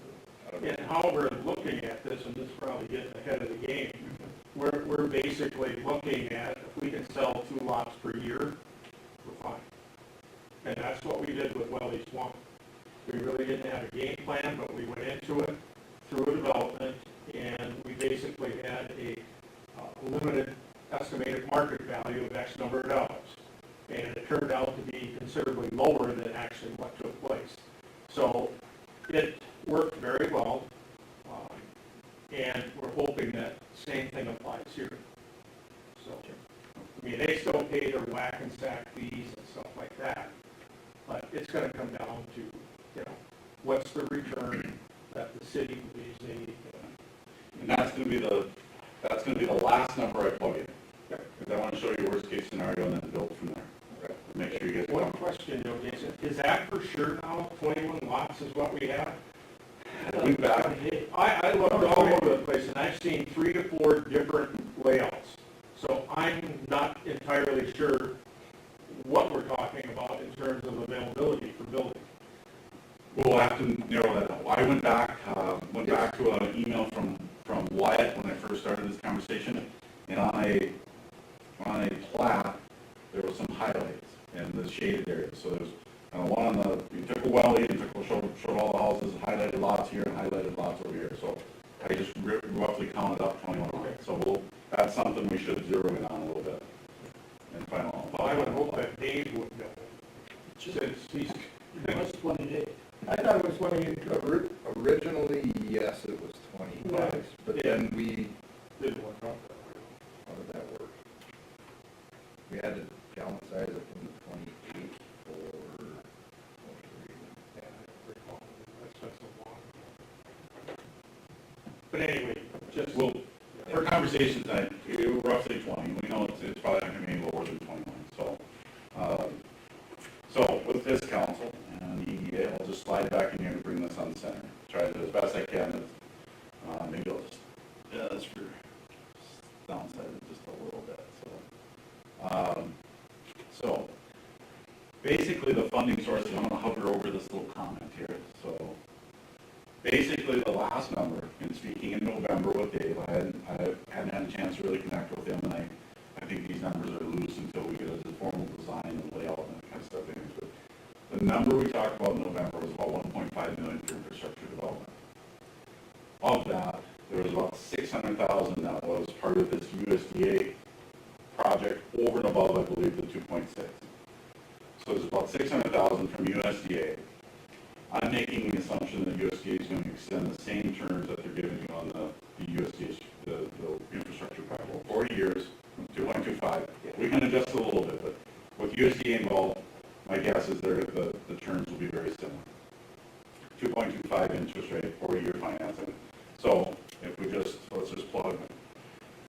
Speaker 5: I don't know.
Speaker 4: And how we're looking at this, and this is probably getting ahead of the game, we're basically looking at, if we can sell 2 lots per year, we're fine. And that's what we did with Welly's 1. We really didn't have a game plan, but we went into it through a development, and we basically had a limited estimated market value of X number of dollars. And it turned out to be considerably lower than actually what took place. So it worked very well, and we're hoping that same thing applies here. So, I mean, they still pay their whack and stack fees and stuff like that, but it's going to come down to, you know, what's the return that the city believes they need.
Speaker 3: and that's going to be the last number I plug in. Because I want to show you worst case scenario and then build from there. Make sure you get
Speaker 4: One question, though, Jason, is that for sure now, 21 lots is what we have?
Speaker 3: I went back.
Speaker 4: I looked all over the place, and I've seen 3 to 4 different layouts. So I'm not entirely sure what we're talking about in terms of availability for building.
Speaker 3: We'll have to narrow that down. I went back to an email from Wyatt when I first started this conversation, and on a plat, there was some highlights in the shaded areas. So there's one on the, you took a welly and showed all the houses, highlighted lots here and highlighted lots over here. So I just roughly counted up 21 lots. So that's something we should zero in on a little bit. And final.
Speaker 4: Well, I would hope that Dave would know, since he's,
Speaker 8: That's 28. I thought it was 22.
Speaker 5: Originally, yes, it was 25, but then we,
Speaker 4: didn't work out that
Speaker 5: how did that work? We had to downsize it from 28 for most reason.
Speaker 4: way. That's a long. But anyway, just.
Speaker 3: For conversations, roughly 20. We know it's probably not going to be any lower than 21. So with this council and the EDA, I'll just slide back in here to bring this on the center. Try to do as best I can. Maybe I'll just, that's for downside it just a little bit. So basically the funding sources, I'm going to hover over this little comment here. So basically the last number, in speaking in November with Dave, I hadn't had a chance to really connect with him, and I think these numbers are loose until we get a formal design and layout and that kind of stuff. But the number we talked about in November was about 1.5 million for infrastructure development. Of that, there was about 600,000 that was part of this USDA project over and above, I believe, the 2.6. So there's about 600,000 from USDA. I'm making the assumption that USDA is going to extend the same terms that they're giving you on the USDA, the infrastructure project. 40 years, 2.25. We can adjust it a little bit, but with USDA involved, my guess is the terms will be very similar. 2.25 interest rate, 40-year financing. So if we let's just plug,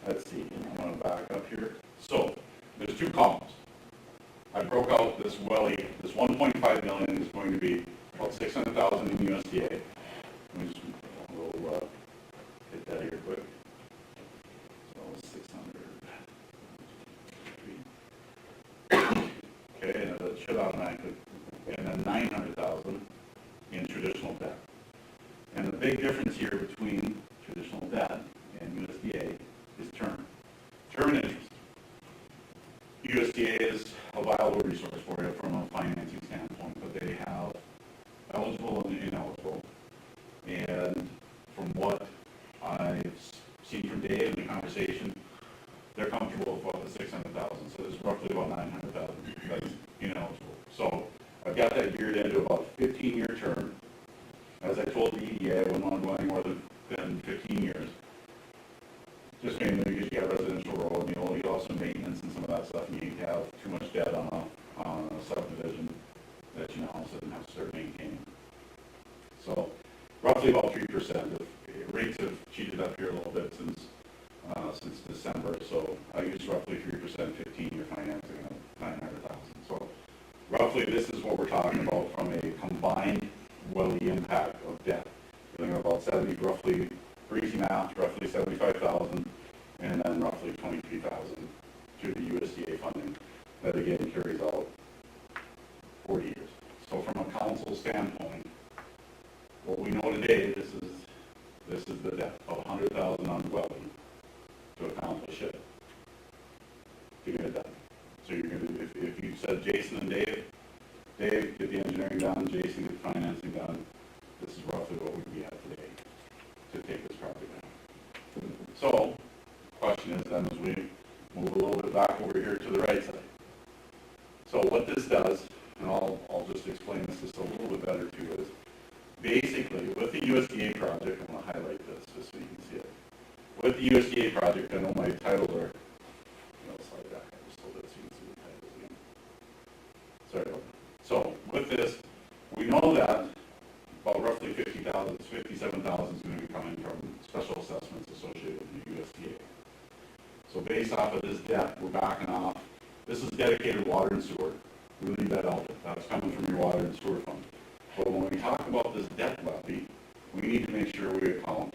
Speaker 3: let's see, I'm going to back up here. So there's 2 columns. I broke out this welly, this 1.5 million is going to be about 600,000 in USDA. Let me just hit that here quick. So 600. Okay, and that should automatically. And then 900,000 in traditional debt. And big difference here between traditional debt and USDA is term. Term and interest. USDA is a viable resource for you from a financing standpoint, but they have eligible and ineligible. And from what I've seen from Dave in the conversation, they're comfortable with about the 600,000, so there's roughly about 900,000 that's ineligible. So I've got that geared into about a 15-year term. As I told the EDA, I wouldn't want to go any more than 15 years. Just mainly because you have residential road, you also maintenance and some of that stuff, and you have too much debt on a subdivision that you also have to start maintaining. So roughly about 3%. Rates have cheated up here a little bit since December, so I use roughly 3%, 15-year financing of 900,000. So roughly this is what we're talking about from a combined Welly impact of debt. You're looking at about 70, roughly, for easy math, roughly 75,000, and then roughly 23,000 through the USDA funding. That again carries out 40 years. So from a council standpoint, what we know today, this is the debt of 100,000 on Welly to accomplish it, to get it done. So you're going to, if you said Jason and Dave, get the engineering done, Jason get financing done, this is roughly what we'd be at today to take this project down. So, question is then as we move a little bit back over here to the right side. So what this does, and I'll just explain this just a little bit better too, is basically with the USDA project, I'm going to highlight this just so you can see it. With the USDA project, I know my titles are, slide back just a little bit so you can see the titles again. Sorry about that. So with this, we know that about roughly 57,000 is going to be coming from special assessments associated with the USDA. So based off of this debt, we're backing off. This is dedicated water and sewer. We leave that out. That's coming from your water and sewer fund. But when we talk about this debt levy, we need to make sure we account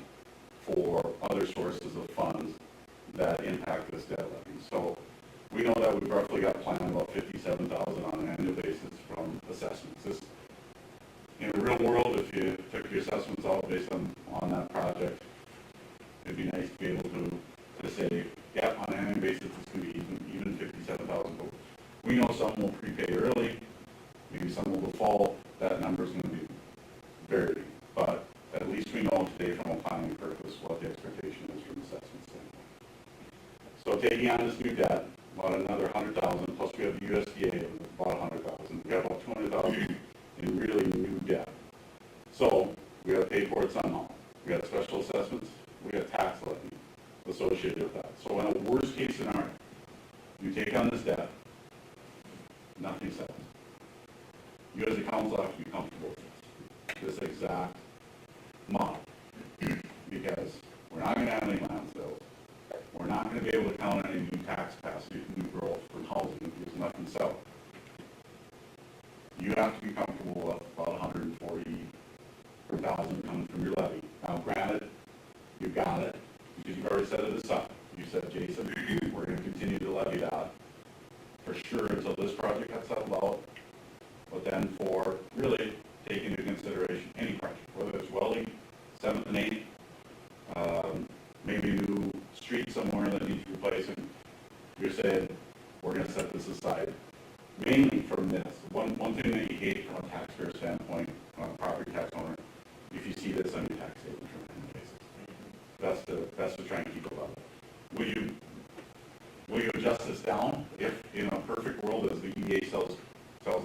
Speaker 3: for other sources of funds that impact this debt levy. So we know that we've roughly got planned about 57,000 on an annual basis from assessments. This, in the real world, if you took your assessments out based on that project, it'd be nice to be able to say, yeah, on an annual basis, it's going to be even 57,000. We know some will prepay early, maybe some will default. That number is going to be varied, but at least we know today from a planning purpose what the expectation is from assessment standpoint. So taking on this new debt, about another 100,000, plus we have the USDA of about 100,000. We have about 200,000 in really new debt. So we got to pay for it somehow. We got special assessments, we got tax levy associated with that. So in a worst case scenario, you take on this debt, nothing settles. You as a council have to be comfortable with this exact model, because we're not going to have any land sales. We're not going to be able to count on any new tax capacity, new growth from housing, because nothing sells. You have to be comfortable with about 140,000 coming from your levy. Now, granted, you got it, because you've already set it aside. You said, Jason, we're going to continue to levy that for sure until this project gets settled out. But then for really taking into consideration any project, whether it's welding, 7th and 8th, maybe a new street somewhere that needs replacing, you're saying, we're going to set this aside. Mainly from this. One thing that you hate from a taxpayer standpoint, on a property tax owner, if you see this on your tax statement from any basis. That's to try and keep it level. Will you adjust this down? If in a perfect world, as the EDA sells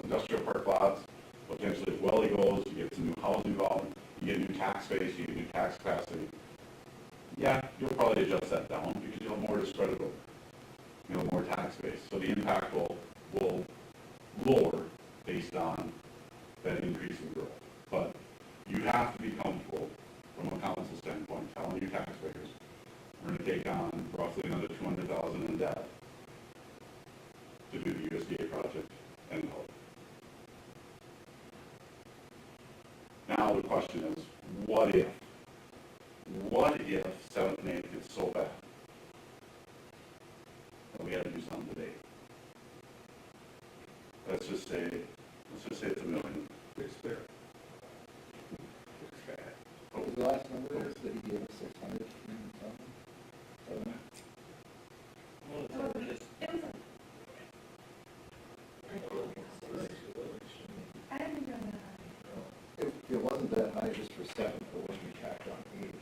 Speaker 3: industrial park lots, potentially if Welly goes, you get some new housing involved, you get new tax base, you get new tax capacity. Yeah, you'll probably adjust that down because you'll have more to spread it over. You'll have more tax base. So the impact will lower based on that increase in growth. But you have to be comfortable from a council standpoint telling your taxpayers we're going to take on roughly another 200,000 in debt to do the USDA project and help. Now the question is, what if? What if 7th and 8th gets so bad that we had to do something today? Let's just say it's $1 million.
Speaker 5: It's fair. The last it wasn't that high just for 7th, but when we tacked on 8th,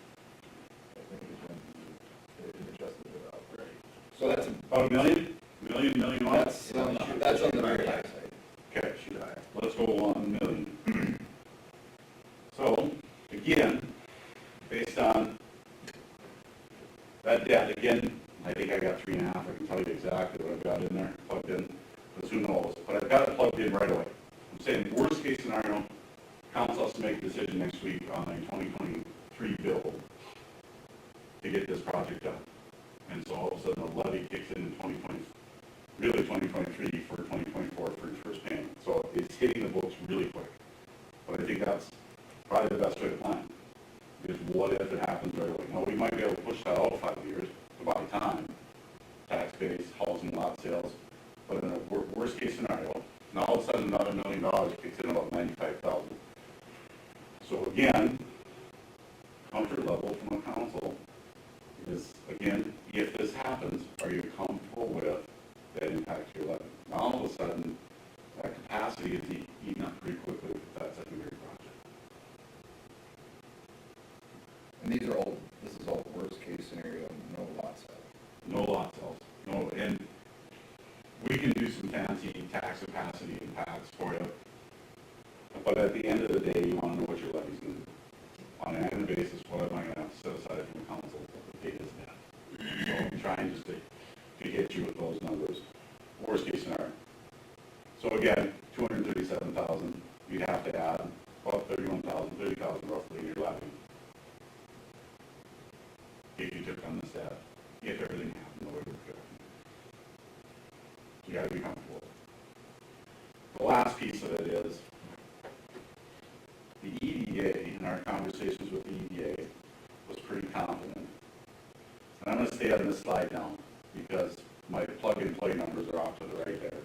Speaker 5: I think is when it adjusted it up. Right. So that's,
Speaker 3: About a million one?
Speaker 5: that's on the very high side.
Speaker 3: Okay, let's go 1 million. So, again, based on that debt, again, I think I got 3.5, I can tell you exactly what I've got in there, plugged in, because who knows, but I've got it plugged in right away. I'm saying, worst case scenario, council has to make a decision next week on a 2023 bill to get this project done. And so all of a sudden, the levy kicks in 2020, really 2023 for 2024 for its first payment. So it's hitting the books really quick. But I think that's probably the best way to plan. Because what if it happens right away? Now, we might be able to push that out 5 years to buy time, tax base, housing, lot sales. But in a worst case scenario, now all of a sudden another $1 million kicks in, about 95,000. So again, comfort level from a council is, again, if this happens, are you comfortable with that impact to your levy? Now all of a sudden, that capacity is eaten up pretty quickly with that secondary project.
Speaker 5: And this is all worst case scenario, no lot sale.
Speaker 3: No lot sales, no, and we can do some fancy tax capacity impacts for you. But at the end of the day, you want to know what your levy's going to do. On an annual basis, what am I going to have to set aside from the council to pay this debt? So I'm trying just to hit you with those numbers. Worst case scenario. So again, 237,000, you'd have to add about 31,000, 30,000 roughly in your levy. If you took on this debt, if everything happened the way we're projecting. You got to be comfortable. The last piece of it is the EDA, in our conversations with the EDA, was pretty confident. And I'm going to stay on this slide now because my plug-and-play numbers are off to the right there.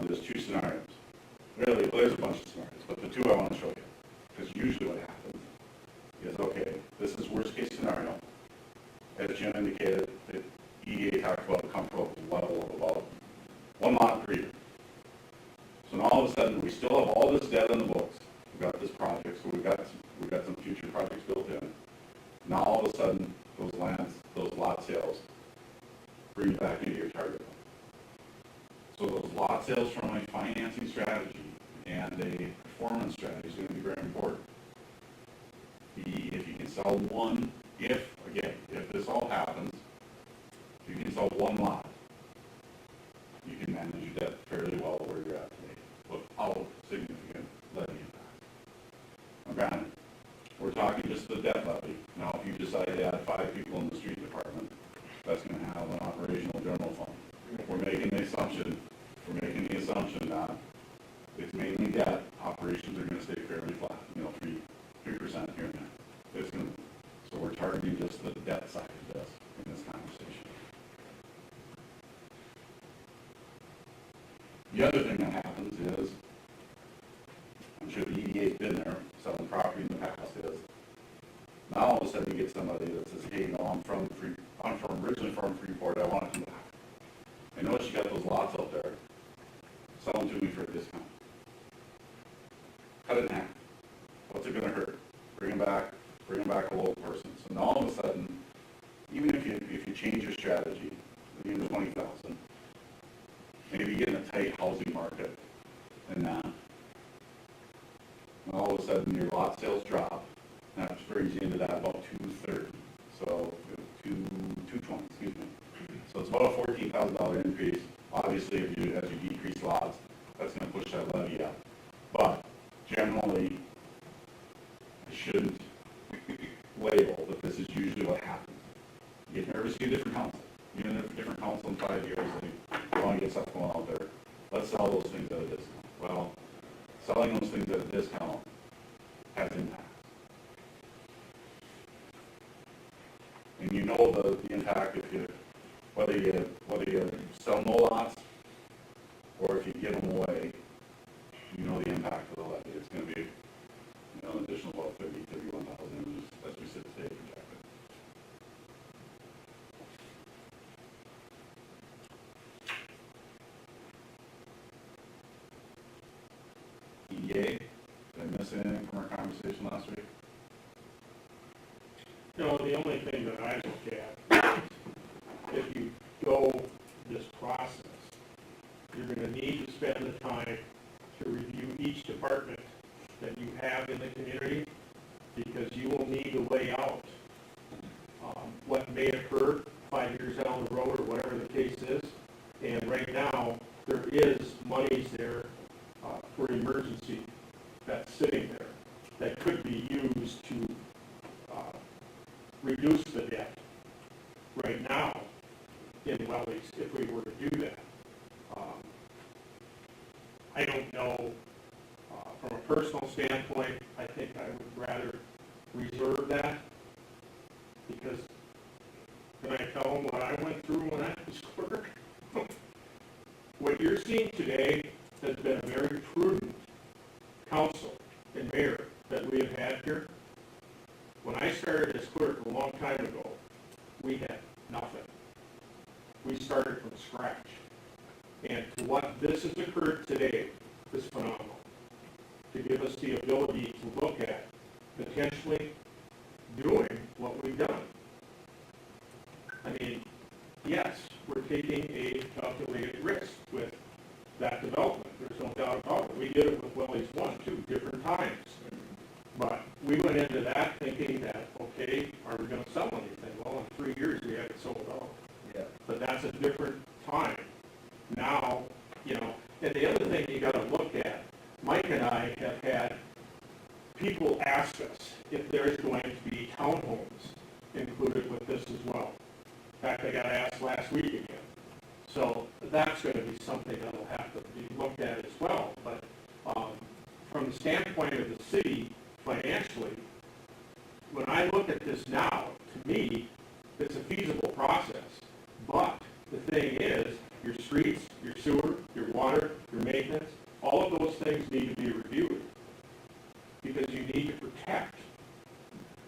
Speaker 3: There's 2 scenarios. Really, well, there's a bunch of scenarios, but the 2 I want to show you. Because usually what happens is, okay, this is worst-case scenario. As Jim indicated, the EDA talked about a comfortable level of about 1 lot per year. So now all of a sudden, we still have all this debt on the books. We've got this project, so we've got some future projects built in. Now all of a sudden, those lot sales bring you back into your target. So those lot sales from a financing strategy and a performance strategy is going to be very important. If you can sell one, if this all happens, if you can sell 1 lot, you can manage your debt fairly well where you're at today without significant levy impact. Now, granted, we're talking just the debt levy. Now, if you decide to add 5 people in the street department, that's going to have an operational general fund. We're making the assumption that it's mainly debt. Operations are going to stay fairly flat, 3% here and there. So we're targeting just the debt side of this in this conversation. The other thing that happens is, I'm sure the EDA's been there, selling property in the past, is now all of a sudden you get somebody that says, hey, I'm originally from Freeport, I want to come back. I notice you got those lots out there, sell them to me for a discount. Cut it in half. What's it going to hurt? Bring them back a local person. So now all of a sudden, even if you change your strategy, maybe to 20,000, maybe you get in a tight housing market, and all of a sudden your lot sales drop, and that brings you into that about 230. So 220, excuse me. So it's about a $14,000 increase. Obviously, as you decrease lots, that's going to push that levy up. But generally, I shouldn't label that this is usually what happens. You get nervous, you get a different council. Even if a different council in 5 years, they want to get stuff going out there. Let's sell those things at a discount. Well, selling those things at a discount has impact. And you know the impact whether you sell no lots or if you give them away, you know the impact of the levy. It's going to be an additional about 31,000 as we sit today projected. EDA, did I miss anything from our conversation last week?
Speaker 4: No, the only thing that I look at is if you go this process, you're gonna need to spend the time to review each department that you have in the community, because you will need to lay out what may occur 5 years down the road or whatever the case is. And right now, there is monies there for emergency that's sitting there that could be used to reduce the debt right now in Wellies if we were to do that. I don't know, from a personal standpoint, I think I would rather reserve that, because can I tell them what I went through when I was clerk? What you're seeing today has been a very prudent council and mayor that we have had here. When I started as clerk a long time ago, we had nothing. We started from scratch. And to what this has occurred today is phenomenal. To give us the ability to look at potentially doing what we've done. I mean, yes, we're taking a calculated risk with that development. There's no doubt about it. We did it with Wellies 1, 2 different times. But we went into that thinking that, okay, are we going to sell anything? Well, in 3 years, we had it sold out.
Speaker 5: Yeah.
Speaker 4: But that's a different time. Now, you know, and the other thing you got to look at, Mike and I have had people ask us if there's going to be townhomes included with this as well. In fact, I got asked last week again. So that's going to be something that will have to be looked at as well. But from the standpoint of the city, financially, when I look at this now, to me, it's a feasible process. But the thing is, your streets, your sewer, your water, your maintenance, all of those things need to be reviewed. Because you need to protect,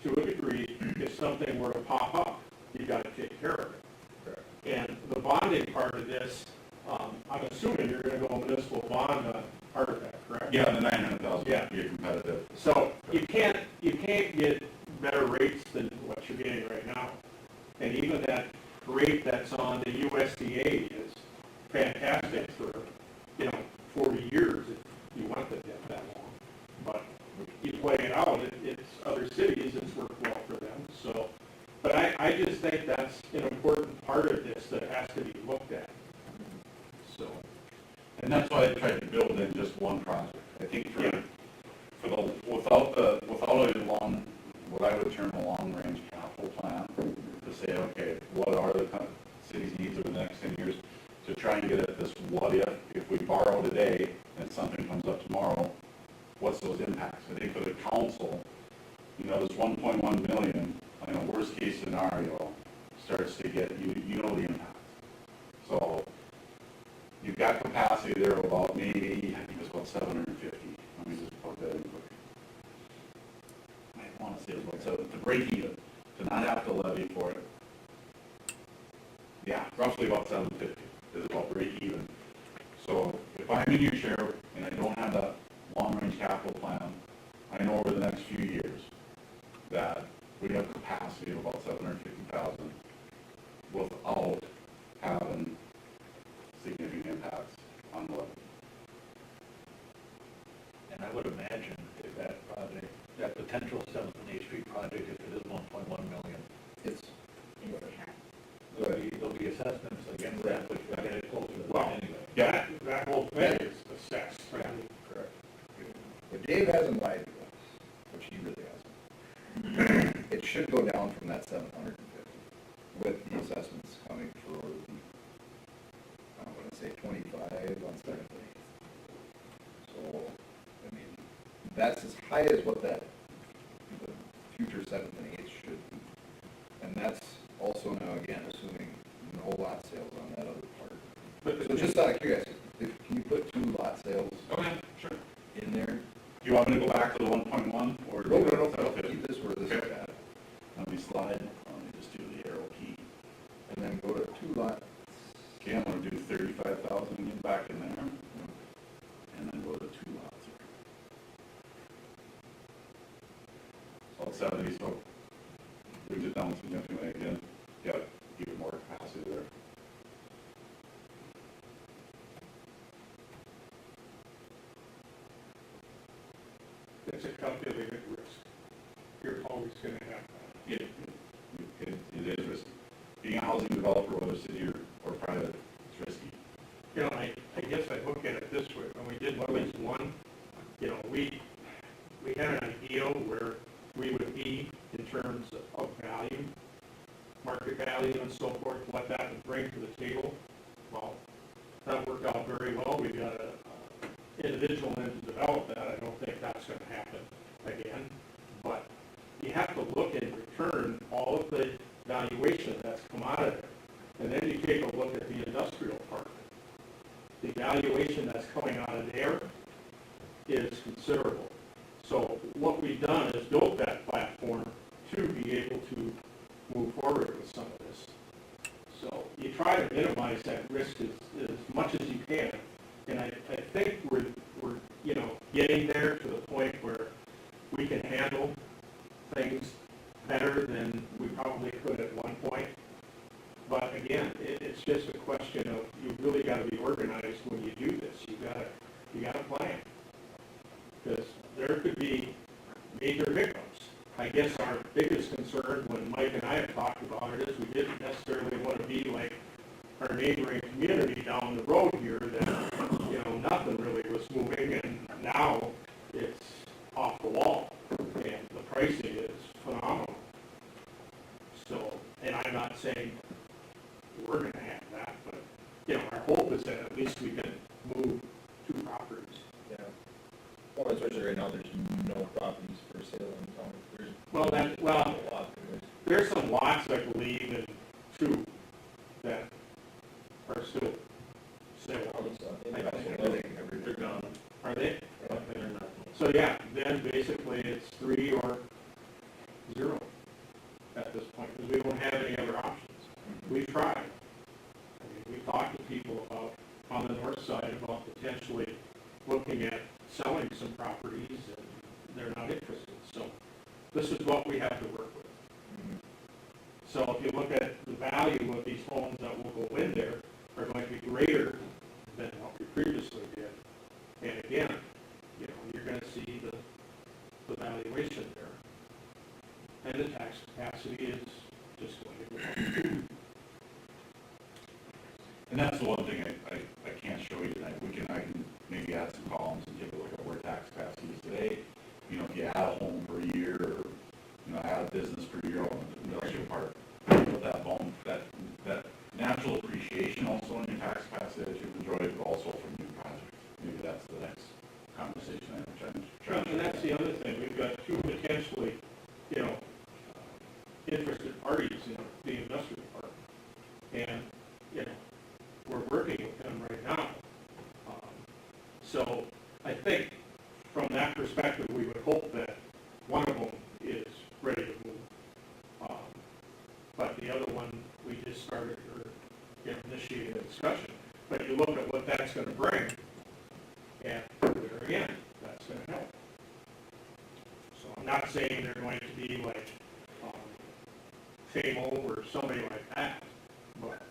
Speaker 4: to a degree, if something were to pop up, you got to take care of it. And the bonding part of this, I'm assuming you're going to go municipal bond on artifact, correct?
Speaker 3: Yeah, the 900,000
Speaker 4: Yeah.
Speaker 3: would be competitive.
Speaker 4: So you can't get better rates than what you're getting right now. And even that rate that's on the USDA is fantastic for, 40 years if you want the debt that long. But you play it out, it's other cities, it's worked well for them. So, but I just think that's an important part of this that has to be looked at. So,
Speaker 3: And that's why I tried to build in just one project. I think without a long, what I would term a long-range capital plan, to say, okay, what are the city's needs over the next 10 years, to try and get at this what if we borrow today and something comes up tomorrow, what's those impacts? I think for the council, this 1.1 million, in a worst-case scenario, starts to get, you know the impact. So, you've got capacity there of about maybe, I think it's about 750. Let me just plug that in quick. I want to say it was about 7, to break even, to not have to levy for it. Yeah, roughly about 750 is about break even. So if I'm in your share and I don't have that long-range capital plan, I know over the next few years that we have capacity of about 750,000 without having significant impacts on the levy.
Speaker 9: And I would imagine if that project, that potential 7th and 8th Street project, if it is 1.1 million,
Speaker 5: It's,
Speaker 9: there'll be assessments against that, which will get it closer to
Speaker 4: Well,
Speaker 9: that anyway.
Speaker 3: Yeah.
Speaker 4: that whole thing is assessed.
Speaker 5: correct. But Dave hasn't lied to us, which he really hasn't. It should go down from that 750 with the assessments coming for the, I'm gonna say 25 on 7th and 8th. So, I mean, that's as high as what the future 7th and 8th should be. And that's also now, again, assuming no lot sales on that other part. So just out of curiosity, can you put 2 lot sales
Speaker 3: Okay, sure.
Speaker 5: in there?
Speaker 3: Do you want me to go back to the 1.1 or?
Speaker 5: No, keep this where this is at.
Speaker 3: Let me slide, let me just do the arrow key.
Speaker 5: And then go to 2 lots.
Speaker 3: Okay, I'm gonna do 35,000 and get back in there. And then go to 2 lots here. about 70, so brings it down significantly again. Got even more capacity there.
Speaker 4: It's a calculated risk. You're always gonna have that.
Speaker 3: It is risky. Being a housing developer, whether city or private, it's risky.
Speaker 4: You know, I guess I look at it this way, when we did Phase 1, you know, we had an ideal where we would be in terms of value, market value and so forth, what that would bring to the table. Well, that worked out very well. We got a individual in to develop that. I don't think that's gonna happen again. But you have to look in return all of the valuation that's come out of it. And then you take a look at the industrial part. The valuation that's coming out of there is considerable. So what we've done is built that platform to be able to move forward with some of this. So you try to minimize that risk as much as you can. And I think we're you know, getting there to the point where we can handle things better than we probably could at one point. But again, it's just a question of, you really got to be organized when you do this. You got to plan, because there could be major hiccups. I guess our biggest concern when Mike and I have talked about it is we didn't necessarily want to be like our neighboring community down the road here that, you know, nothing really was moving, and now it's off the wall, and the pricing is phenomenal. So, and I'm not saying we're going to have that, but, you know, our hope is that at least we can move 2 properties.
Speaker 5: Yeah. Well, especially right now, there's no properties for sale in town.
Speaker 4: There's some lots, I believe, in 2 that are still saleable.
Speaker 7: They're gone.
Speaker 4: Are they?
Speaker 7: They're not.
Speaker 4: So yeah, then basically it's 3 or 0 at this point, because we don't have any other options. We've tried. I mean, we've talked to people about, on the north side, about potentially looking at selling some properties, and they're not interested. So this is what we have to work with. So if you look at the value of these homes that will go in there, are going to be greater than what we previously did. And again, you know, you're going to see the valuation there. And the tax capacity is just going to go up.
Speaker 3: And that's the one thing I can't show you tonight. I can maybe add some columns and take a look at where tax capacity is today. You know, if you add a home per year, or, you know, add a business per year on the industrial part, with that bone, that natural appreciation also in your tax capacity that you've enjoyed, but also from new projects. Maybe that's the next conversation I'm trying to.
Speaker 4: And that's the other thing. We've got 2 potentially, you know, interested parties in the industrial park. And, you know, we're working with them right now. So I think from that perspective, we would hope that one of them is ready to move. But the other one, we just started, or, you know, initiated a discussion. But you look at what that's going to bring, and there again, that's going to help. So I'm not saying they're going to be like Famo or somebody like that, but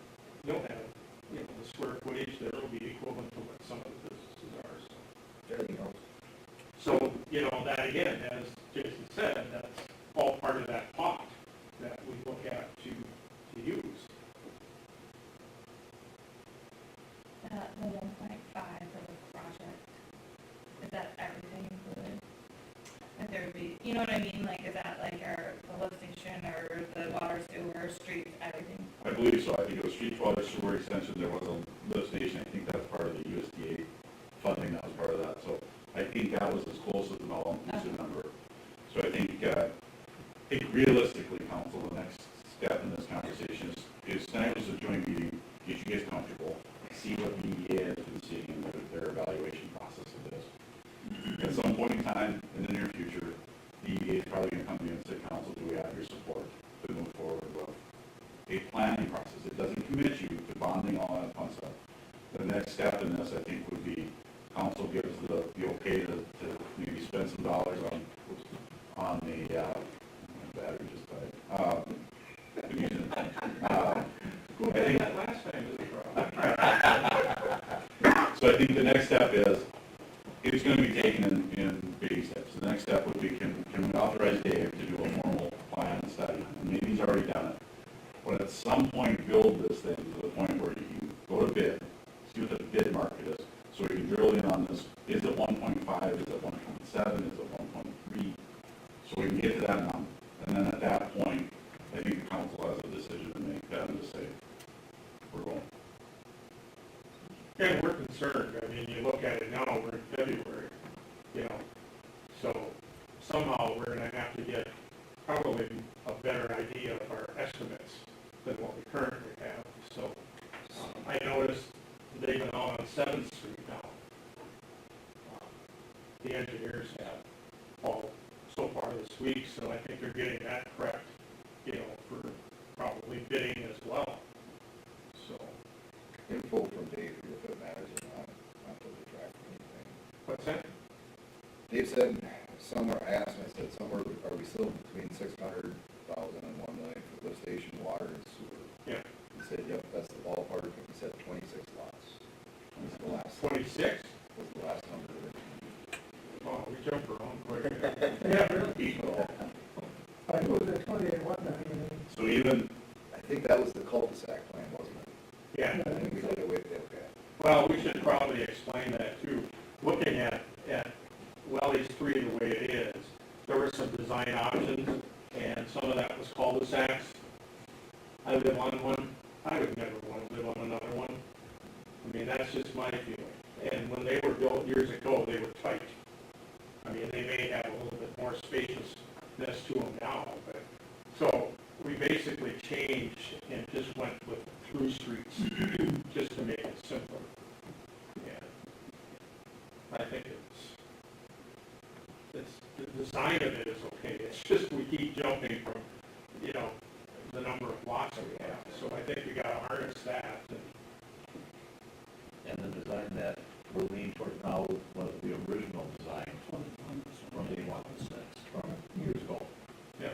Speaker 4: you'll have, you know, the square footage that will be equivalent to what some of the businesses are. So.
Speaker 5: Everything else.
Speaker 4: So, you know, that again, as Jason said, that's all part of that pot that we look at to use.
Speaker 10: The 1.5 for the project, is that everything included? Like there would be, you know what I mean? Like, is that like the lift station or the water, sewer, streets, everything?
Speaker 3: I believe so. I think it was street, water, sewer extension. There was a lift station. I think that's part of the USDA funding that was part of that. So I think that was as close as an all-inclusive number. So I think realistically, council, the next step in this conversation is tonight was a joint meeting, get you guys comfortable, see what the EDA has been seeing and their evaluation process of this. At some point in time in the near future, the EDA is probably going to come to you and say, council, do we have your support to move forward with a planning process? It doesn't commit you to bonding, all that fun stuff. The next step in this, I think, would be council gives the okay to maybe spend some dollars on the some point build this thing to the point where you can go to bid, see what the bid market is, so we can drill in on this, is it 1.5, is it 1.7, is it 1.3? So we can get to that number, and then at that point, I think the council has a decision to make then to say, we're going.
Speaker 4: And we're concerned, I mean, you look at it now, we're in February, you know, so somehow we're gonna have to get probably a better idea of our estimates than what we currently have, so. I noticed they've been out on 7th Street now. The engineers have all so far this week, so I think they're getting that correct, you know, for probably bidding as well, so.
Speaker 5: Info from Dave, if it matters or not really track anything.
Speaker 4: What's that?
Speaker 5: Dave said somewhere, I asked him, I said, somewhere, are we still between 600,000 and 1 million for lift station, water, and sewer?
Speaker 4: Yeah.
Speaker 5: He said, yep, that's the ballpark, and he said 26 lots. Was the last,
Speaker 4: 26?
Speaker 5: was the last number that
Speaker 4: Oh, we jumped around quick.
Speaker 8: Yeah, really?
Speaker 5: so,
Speaker 8: I know that 28 one time,
Speaker 3: So even,
Speaker 5: I think that was the cul-de-sac plan, wasn't it?
Speaker 4: Yeah,
Speaker 5: I think we got away with it, okay.
Speaker 4: well, we should probably explain that too. Looking at Welly's 3 the way it is, there were some design options, and some of that was cul-de-sacs. I live on one, I would never want to live on another one. I mean, that's just my feeling. And when they were built years ago, they were tight. I mean, they may have a little bit more spaciousness to them now, but, so we basically changed and just went with through streets, just to make it simpler. And I think the design of it is okay, it's just we keep jumping from, you know, the number of lots that we have, so I think we gotta harness that.
Speaker 9: And the design that we're leaning toward now was the original design from the one from years ago.
Speaker 4: Yeah.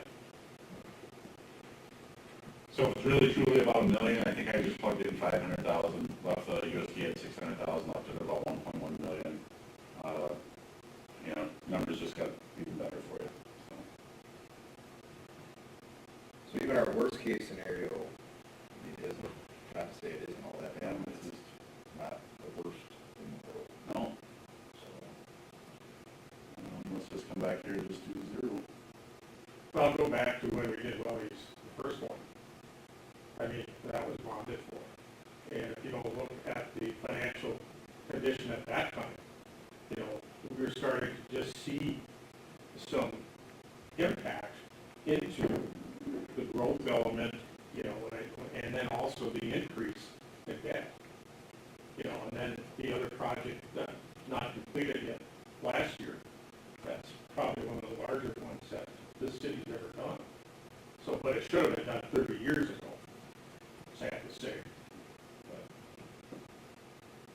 Speaker 3: so it's really truly about $1 million. I think I just plugged in 500,000, left the USD at 600,000, left it about 1.1 million. You know, numbers just got even better for you. So.
Speaker 5: So even our worst case scenario, it isn't, not to say it isn't all that bad, but it's just not the worst in the world.
Speaker 3: No,
Speaker 5: So,
Speaker 3: let's just come back here and just do 0.
Speaker 4: Well, I'll go back to when we did Welly's, the first one. I mean, that was bonded for. And if you don't look at the financial condition at that time, you know, we were starting to just see some impact into the growth element, you know, and then also the increase in debt. You know, and then the other project that not completed yet last year, that's probably one of the larger ones that this city's ever done. So, but it should have been done 30 years ago, sad to say.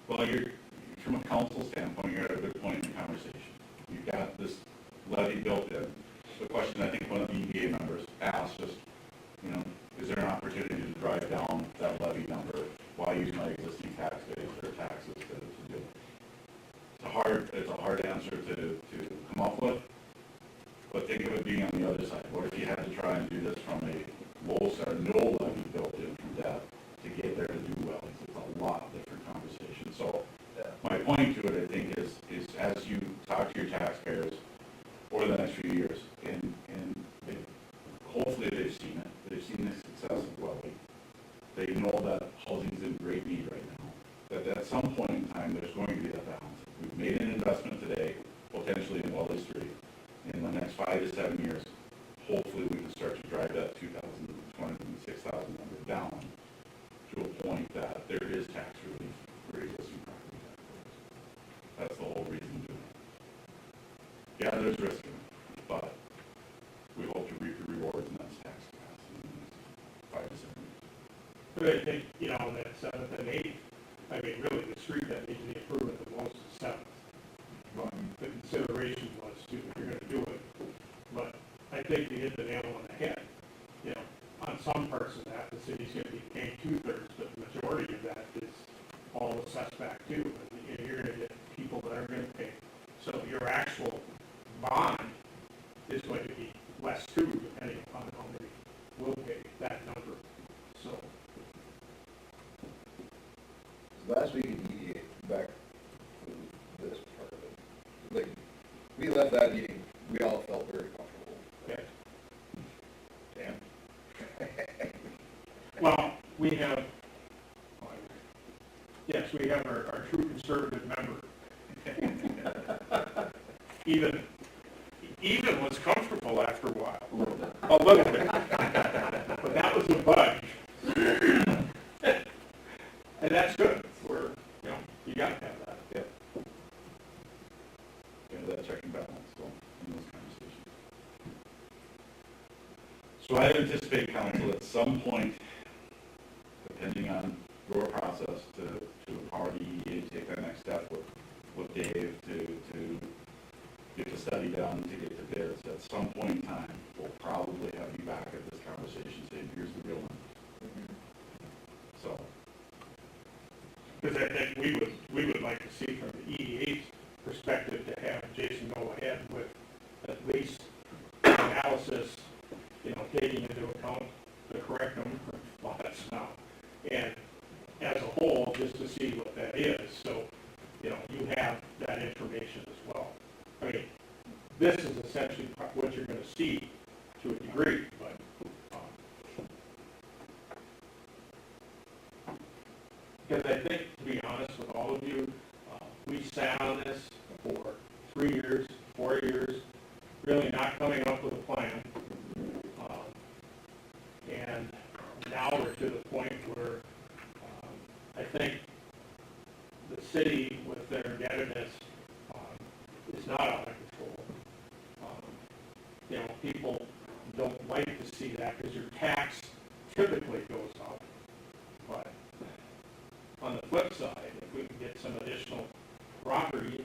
Speaker 3: Well, from a council standpoint, you're at a good point in the conversation. You've got this levy built in. The question I think one of the EDA members asked is, you know, is there an opportunity to drive down that levy number while using my existing tax base or taxes to do it? It's a hard answer to come up with, but think of it being on the other side. What if you had to try and do this from a low or no levy built in from debt to get there to do well? It's a lot different conversation. So my point to it, I think, is as you talk to your taxpayers over the next few years, and hopefully they've seen it. They've seen the success of Welly. They know that housing's in great need right now. That at some point in time, there's going to be a balance. We've made an investment today, potentially in Welly Street. In the next 5 to 7 years, hopefully we can start to drive that 2,600 number down to a point that there is tax relief for existing property taxpayers. That's the whole reason to do it. Yeah, there's risk in it, but we hope to reap the rewards in that tax capacity in the next 5 to 7 years.
Speaker 4: But I think, you know, that 7th and 8th, I mean, really, the street that needs the improvement the most is 7th. But the consideration was to, if you're gonna do it, but I think you hit the nail on the head. You know, on some parts of that, the city's gonna be paying 2/3, but the majority of that is all assessed back too. And you're gonna get people that are gonna pay. So your actual bond is going to be less too, depending upon how many will pay that number. So
Speaker 5: last week at EDA, back to this part of it, like, we left that meeting, we all felt very comfortable.
Speaker 4: Okay.
Speaker 5: Dan?
Speaker 4: Well, we have, yes, we have our true conservative member. Even was comfortable after a while. A little bit. But that was a budge. And that's good. You got to have that.
Speaker 3: Yeah. Yeah, that check and balance, so, in those conversations. So I anticipate, council, at some point, depending on your process, to empower the EDA to take that next step with Dave to get the study done, to get the bids. At some point in time, we'll probably have you back at this conversation saying, here's the real one. So.
Speaker 4: Because I think we would like to see from the EDA's perspective to have Jason go ahead with at least analysis, taking into account the correct number of lots now. And as a whole, just to see what that is, so, you have that information as well. I mean, this is essentially what you're going to see to a degree, but because I think, to be honest with all of you, we sat on this for 3 years, 4 years, really not coming up with a plan. And now we're to the point where I think the city, with their indebtedness, is not out of control. People don't like to see that because your tax typically goes up. But on the flip side, if we can get some additional property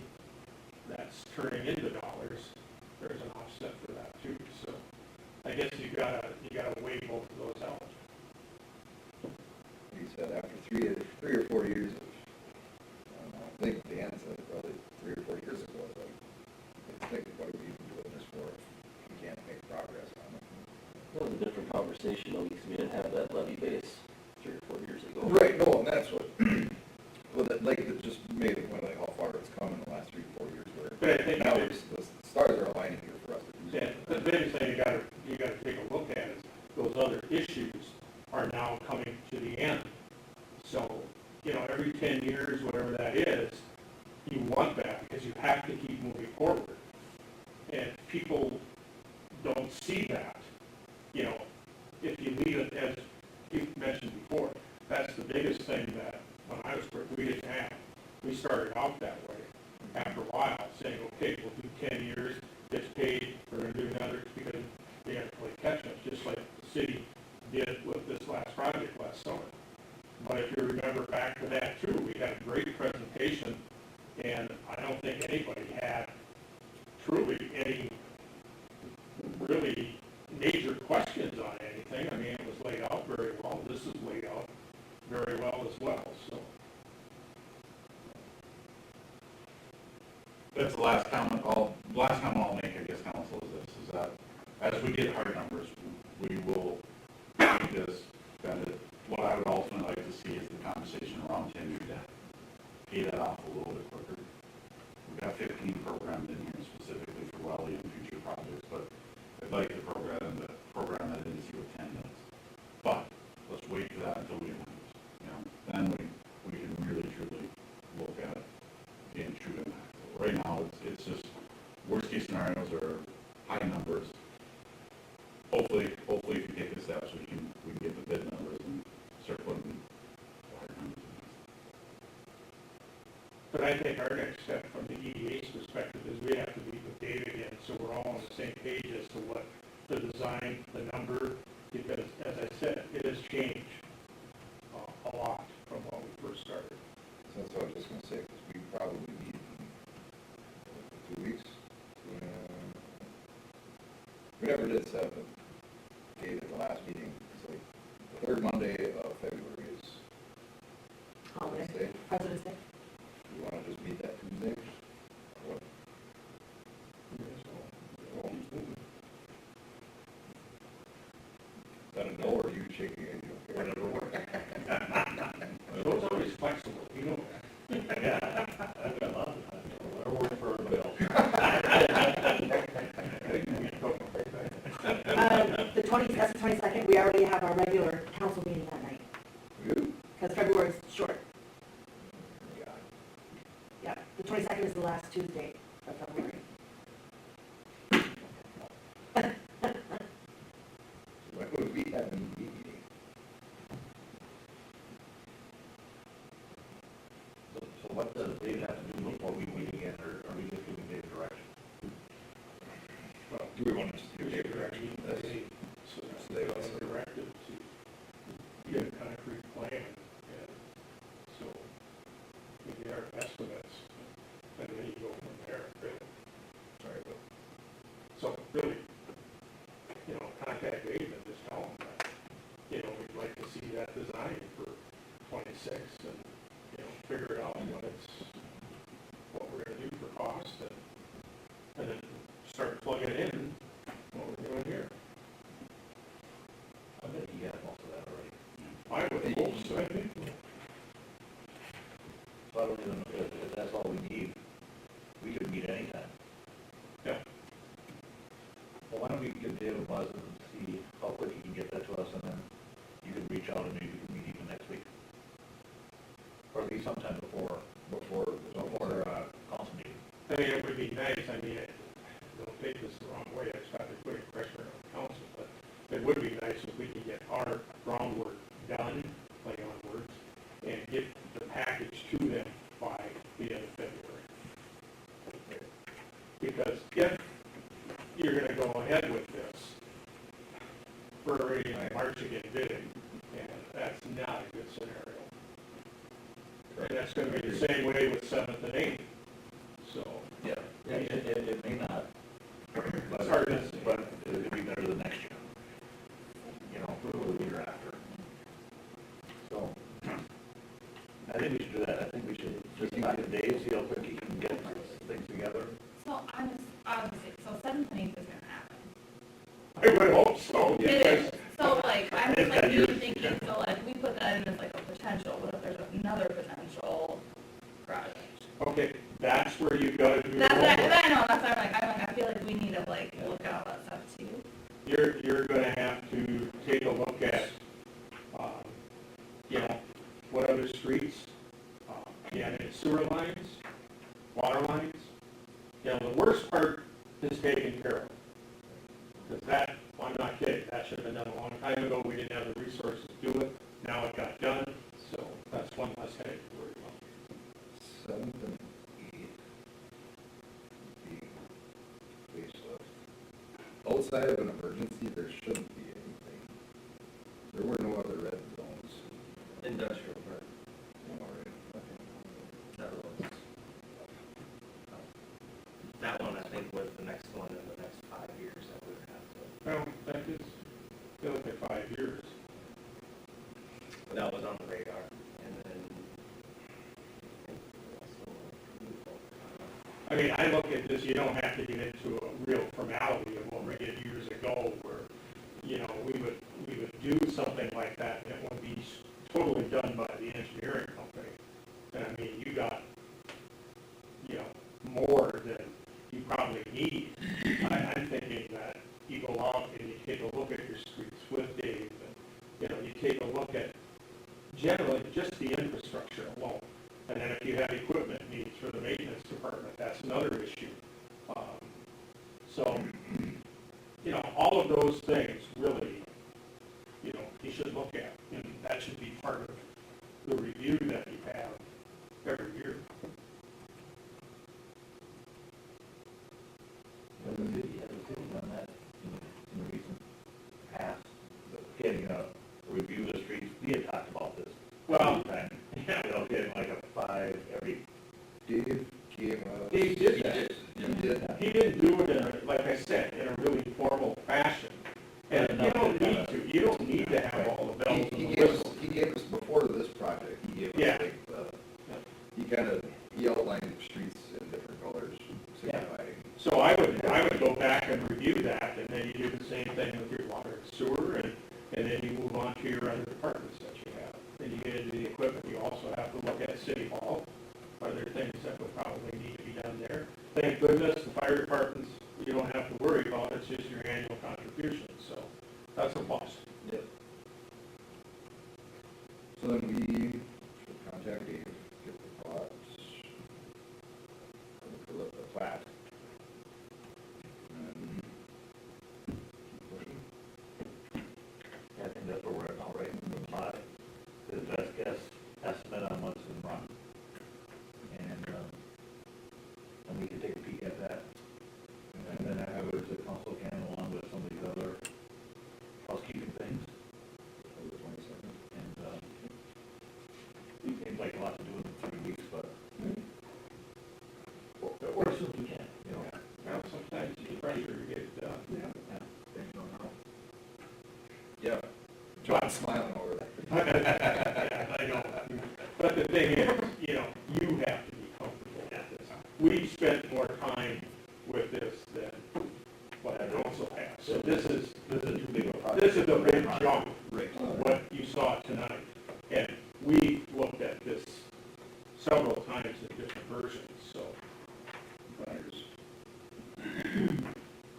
Speaker 4: that's turning into dollars, there's an offset for that too. So I guess you gotta weigh both of those out.
Speaker 5: He said after 3 or 4 years of, I think Dan said probably 3 or 4 years ago, I think what are we even doing this for if we can't make progress on it?
Speaker 7: That was a different conversation, though, because we didn't have that levy base 3 or 4 years ago.
Speaker 5: Right, no, and that's what, well, that, like, it just made it point like how far it's come in the last 3 or 4 years,
Speaker 4: But I
Speaker 5: where
Speaker 4: think
Speaker 5: now the stars are aligning here for us to do
Speaker 4: Yeah,
Speaker 5: something.
Speaker 4: the biggest thing you gotta take a look at is those other issues are now coming to the end. So, every 10 years, whatever that is, you want that because you have to keep moving forward. And people don't see that. If you leave it, as you mentioned before, that's the biggest thing that when I was working, we didn't have. We started out that way. After a while, saying, okay, we'll do 10 years, gets paid, we're going to do another, because they have to play catch-up, just like the city did with this last project last summer. But if you remember back to that too, we had a great presentation, and I don't think anybody had truly any really major questions on anything. I mean, it was laid out very well. This is laid out very well as well, so.
Speaker 3: That's the last comment I'll make, I guess, council, is this, is that as we get hard numbers, we will make this, what I would ultimately like to see is the conversation around 10-year debt. Pay that off a little bit quicker. We've got 15 programmed in here specifically for Raleigh and future projects, but I'd like to program that in to see what 10 does. But let's wait for that until we get numbers. Then we can really truly look at being true impact. Right now, it's just worst case scenarios are high numbers. Hopefully, if you take the steps, we can get the bid numbers and start putting higher numbers in.
Speaker 4: But I think our next step from the EDA's perspective is we have to meet with Dave again, so we're all on the same page as to what the design, the number, because as I said, it has changed a lot from when we first started.
Speaker 5: So that's what I was just gonna say, because we probably need 2 weeks. We never did set up a date at the last meeting. It's like the third Monday of February is Wednesday.
Speaker 6: President's Day.
Speaker 5: You wanna just meet that Tuesday? Or what? Is that a no, or are you shaking it? You don't care?
Speaker 3: Whatever works.
Speaker 4: Joe's always flexible. He you know that.
Speaker 9: Yeah, I've got lots of time, I work for everybody else.
Speaker 6: That's the 22nd, we already have our regular council meeting that night, because February's short. Yeah, the 22nd is the last Tuesday of February.
Speaker 5: When would we have a meeting?
Speaker 9: So what does Dave have to do before we meet again, or are we just giving Dave direction?
Speaker 4: Well,
Speaker 5: Do we want to just do
Speaker 4: Dave
Speaker 5: Dave direction?
Speaker 4: directed, so they also directed to get a concrete plan, and so we get our estimates, and then you go from there, really.
Speaker 5: Sorry, but
Speaker 4: So really, you know, contact Dave and just tell him that, you know, we'd like to see that design for 26 and, you know, figure it out what we're gonna do for cost and then start plugging in what we're doing here.
Speaker 9: I bet you got most of that already.
Speaker 4: I would hope so.
Speaker 9: So I don't even know if that's all we need, we could meet anytime.
Speaker 4: Yeah.
Speaker 9: Well, why don't we give Dave a buzz and see how quick he can get that to us, and then you can reach out and maybe we can meet even next week. Or at least sometime before council meeting.
Speaker 4: I mean, it would be nice, I mean, don't take this the wrong way, it's not to put pressure on the council, but it would be nice if we could get our groundwork done, play on words, and get the package to them by the end of February. Because if you're gonna go ahead with this, we're already in March again bidding, and that's not a good scenario. And that's gonna be the same way with 7th and 8th, so.
Speaker 9: Yeah, it may not,
Speaker 4: It's hard to say.
Speaker 9: but it'd be better than next year. You know, for the year after. So, I think we should do that, I think we should just talk to Dave, see how quick he can get things together.
Speaker 10: So I'm just, obviously, so 7th and 8th is gonna happen.
Speaker 4: I would hope so,
Speaker 10: It
Speaker 4: because
Speaker 10: is, so like, I'm just like, you thinking, so like, we put that in as like a potential, what if there's another potential project?
Speaker 4: okay, that's where you've got to do.
Speaker 10: That's what
Speaker 4: homework.
Speaker 10: I know, that's what I'm like, I feel like we need to like, look at all that stuff too.
Speaker 4: You're gonna have to take a look at, you know, what other streets, yeah, I mean, sewer lines, water lines. You know, the worst part is taken care of. Because that, I'm not kidding, that should have been done a long time ago, we didn't have the resources to do it, now it got done, so that's one less headache to worry about.
Speaker 5: 7th and 8th. The facelift. Outside of an emergency, there shouldn't be anything. There were no other red zones.
Speaker 7: Industrial park,
Speaker 5: No, right?
Speaker 7: that was. That one, I think, was the next one in the next 5 years that we would have to.
Speaker 4: Well, that is, still at 5 years.
Speaker 7: But that was on the radar, and then.
Speaker 4: I mean, I look at this, you don't have to get into a real formality of what we did years ago where, you know, we would do something like that, and it would be totally done by the engineering company. And I mean, you got, you know, more than you probably need. I'm thinking that you go out and you take a look at your streets with Dave, and, you know, you take a look at generally just the infrastructure alone. And then if you have equipment needs for the maintenance department, that's another issue. So, you know, all of those things really, you know, you should look at, and that should be part of the review that you have every year.
Speaker 9: Has the city done that in the recent past? Getting a review of the streets, we had talked about this.
Speaker 4: Well,
Speaker 9: Time, you know, getting like a 5 every.
Speaker 5: Dave came out.
Speaker 4: Dave did that.
Speaker 5: You did?
Speaker 4: He didn't do it in a, like I said, in a really formal fashion. And you don't need to, you don't need to have all the bells and the whistles.
Speaker 5: He gave us, before this project, he gave
Speaker 4: Yeah.
Speaker 5: us like, he outlined the streets in different colors, signifying.
Speaker 4: So I would go back and review that, and then you do the same thing with your water and sewer, and then you move on to your other departments that you have. Then you get into the equipment, you also have to look at City Hall, are there things that would probably need to be done there? Thank goodness, the fire departments, you don't have to worry about, it's just your annual contribution, so that's a plus.
Speaker 5: Yep. So then we should contact Dave, get the thoughts, for the plat. And keep pushing.
Speaker 9: I think that's where we're at now, right, in the plot, the best guess estimate on what's been run. And we can take a peek at that. And then I have it to council can along with some of these other housekeeping things.
Speaker 5: For the 22nd.
Speaker 9: And, it seems like a lot to do in 3 weeks, but or as soon as we can, you know.
Speaker 4: Now, sometimes you pressure to get it done.
Speaker 5: Yeah. John's smiling over there.
Speaker 4: Yeah, I know. But the thing is, you know, you have to be comfortable with this. We spent more time with this than what the council has. So this is
Speaker 9: too big a project.
Speaker 4: This is a big jump,
Speaker 5: Right.
Speaker 4: what you saw tonight. And we looked at this several times in different versions, so.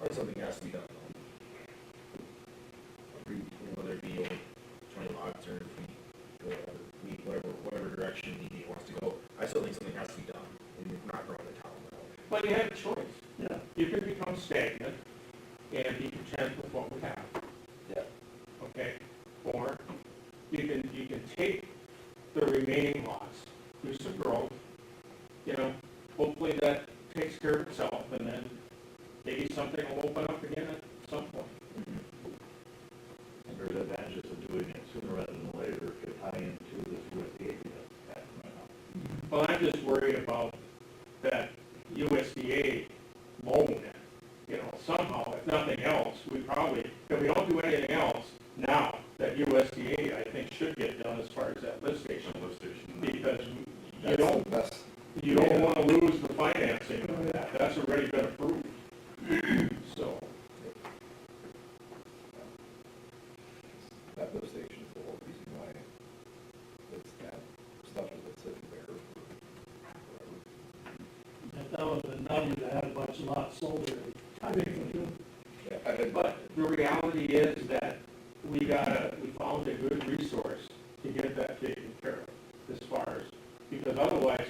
Speaker 11: Or something has to be done. Whether it be only 20 lots or if we go whatever direction EDA wants to go, I still think something has to be done. And we're not growing the town.
Speaker 4: But you have a choice. Yeah. You can become stagnant and be content with what we have.
Speaker 5: Yeah.
Speaker 4: Okay? Or you can take the remaining lots, do some growth, you know, hopefully that takes care of itself, and then maybe something will open up again at some point.
Speaker 9: And there's advantages of doing it sooner rather than later if you tie into this USDA that's right now.
Speaker 4: Well, I'm just worried about that USDA loan. You know, somehow, if nothing else, if we don't do anything else now, that USDA, I think, should get done as far as that lift station. Because you don't want to lose the financing of that. That's already been approved. So.
Speaker 5: That lift station is the whole reason why it's that stuff has been sitting there for forever.
Speaker 8: That would have been nutty to have a bunch of lots sold already. I think,
Speaker 5: Yeah,
Speaker 4: But the reality is that we found a good resource to get that taken care of, as far as, because otherwise,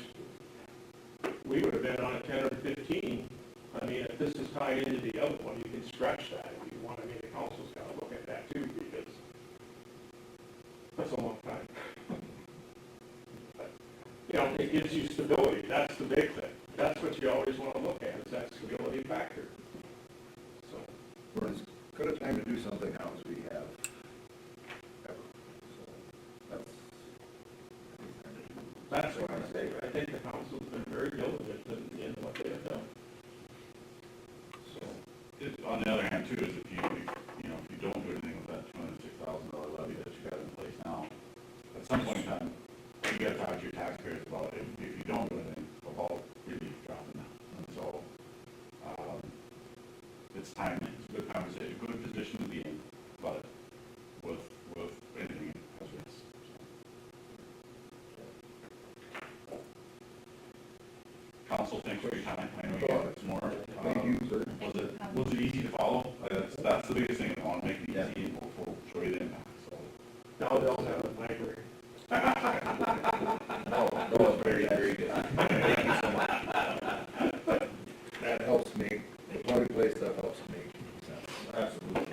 Speaker 4: we would have been on a 10 or 15. I mean, if this is tied into the other one, you can stretch that if you want. I mean, the council's got to look at that too, because that's a long time. But, you know, it gives you stability. That's the big thing. That's what you always want to look at, is that stability factor. So.
Speaker 5: we're as good a time to do something now as we have ever. So
Speaker 4: That's what I say. I think the council's been very diligent in what they have done. So.
Speaker 3: On the other hand, too, is if you don't do anything with that $206,000 levy that you got in place now, at some point in time, you got to talk to your taxpayers about it. If you don't do anything, about relief dropping down. And so, it's timely. It's a good conversation, good position to be in, but with anything as risk. Council, thanks for your time. I know you have some more.
Speaker 5: Thank you, sir.
Speaker 3: Was it easy to follow? That's the biggest thing. I want to make it easy and we'll show you the impact. So.
Speaker 4: Now they'll have a library.
Speaker 5: No, that was very, very good. Thank you so much. That helps me. The plug and play stuff helps me. Absolutely.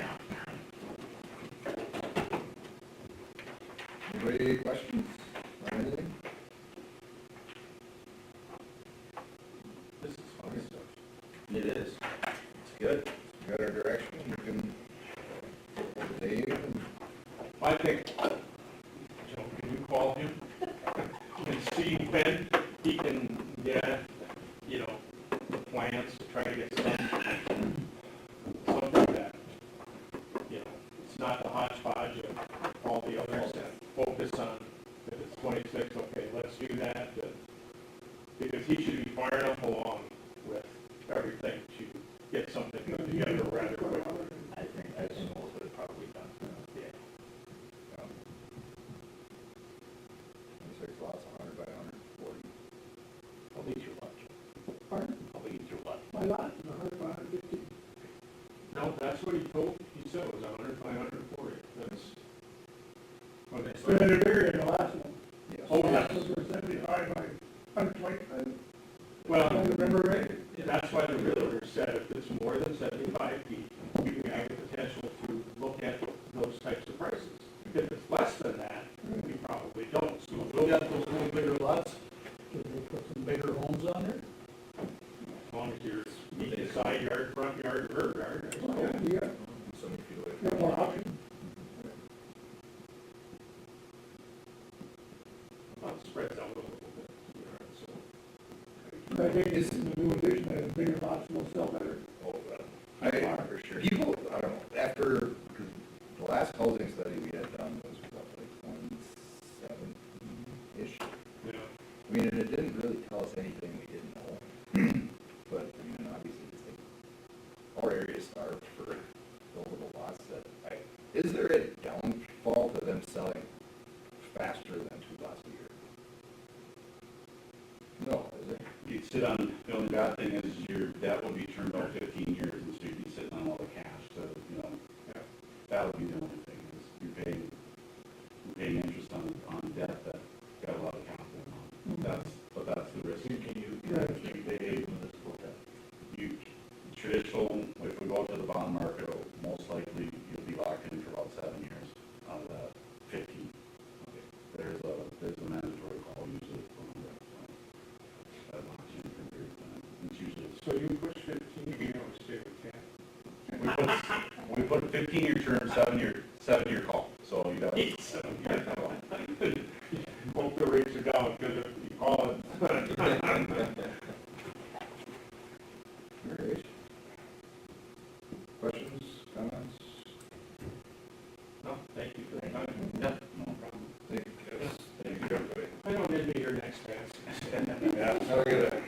Speaker 5: Anybody questions or anything?
Speaker 4: This is fun stuff.
Speaker 11: It is. It's good.
Speaker 5: You got our direction, you can get hold of Dave and
Speaker 4: I think, Joe, can you call him and see when he can get, the plans to try to get something like that. It's not the hodgepodge of all the others that focus on, if it's 26, okay, let's do that. Because he should be far enough along with everything to get something put together rather quickly.
Speaker 9: I think most of it probably done.
Speaker 4: Yeah.
Speaker 5: 26 lots, 100 by 100,
Speaker 8: lots, 100, 150.
Speaker 4: No, that's what he said it was 100 by 140. That's what they
Speaker 8: So
Speaker 4: said.
Speaker 8: they're bigger than the last one.
Speaker 5: Yes.
Speaker 4: Oh,
Speaker 8: The
Speaker 4: yes.
Speaker 8: last ones were 75 by 125.
Speaker 4: Well,
Speaker 8: If I remember right.
Speaker 4: that's why the realtor said if it's more than 75 feet, we can have the potential to look at those types of prices. If it's less than that, we probably don't. So
Speaker 9: We got those little bigger lots, can they put some bigger homes on there?
Speaker 4: as long as you're meeting side yard, front yard, rear yard, I
Speaker 8: Oh,
Speaker 4: suppose.
Speaker 8: you got,
Speaker 11: So many feet away.
Speaker 8: you got more options.
Speaker 4: Well, it spreads out a little bit. So
Speaker 8: I think this is the new edition, that bigger lots will sell better.
Speaker 5: Oh, for sure. People, I don't know, after, because the last housing study we had done was what, like 2017-ish?
Speaker 4: Yeah.
Speaker 5: I mean, and it didn't really tell us anything we didn't know. But, I mean, obviously, it's like, our area starved for the little lots that, is there a downfall to them selling faster than 2 lots a year? No, is there?
Speaker 3: You'd sit on, the only bad thing is your debt would be turned out 15 years, and so you'd be sitting on all the cash, so, you know, that would be the only thing, is you're paying interest on debt that got a lot of capital on. But that's the risk. You pay, you, traditional, if we go out to the bond market, most likely you'll be locked in for about 7 years out of that 15. There's a mandatory call usually from that locks you in for a period of time. It's usually,
Speaker 4: So you push 15, you know, stay with 10.
Speaker 3: we put a 15-year term, 7-year call, so you got.
Speaker 4: Hope the rates are down, because if you call it.
Speaker 5: All right. Questions, comments?
Speaker 4: No, thank you for the time.
Speaker 3: Yeah, no problem.
Speaker 5: Thank you, everybody.
Speaker 4: I don't need to be your next fence.
Speaker 5: Yeah, have a good day.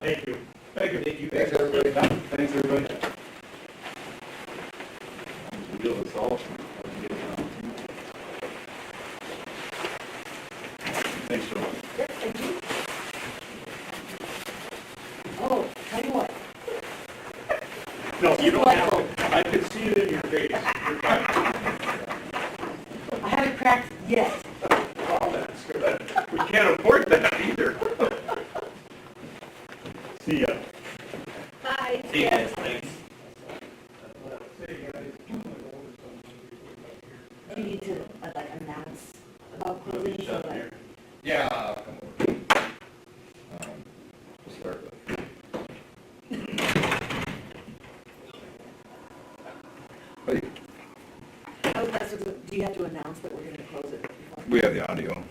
Speaker 4: Thank you.
Speaker 3: Thank you.
Speaker 5: Thanks, everybody.
Speaker 3: Thanks, everybody. We deal with all. Thanks so much.
Speaker 6: Yep, thank you. Oh, tell you what,
Speaker 4: No, you don't have to. I can see it in your face. You're fine.
Speaker 6: I haven't cracked yet.
Speaker 4: Oh, that's good. We can't afford that either. See ya.
Speaker 6: Bye.
Speaker 7: See you guys, thanks.
Speaker 6: Do you need to, like, announce about closing, so that,
Speaker 5: Yeah, come over. We'll start with. Hey,
Speaker 6: oh, that's, do you have to announce that we're gonna close it before?
Speaker 5: we have the audio.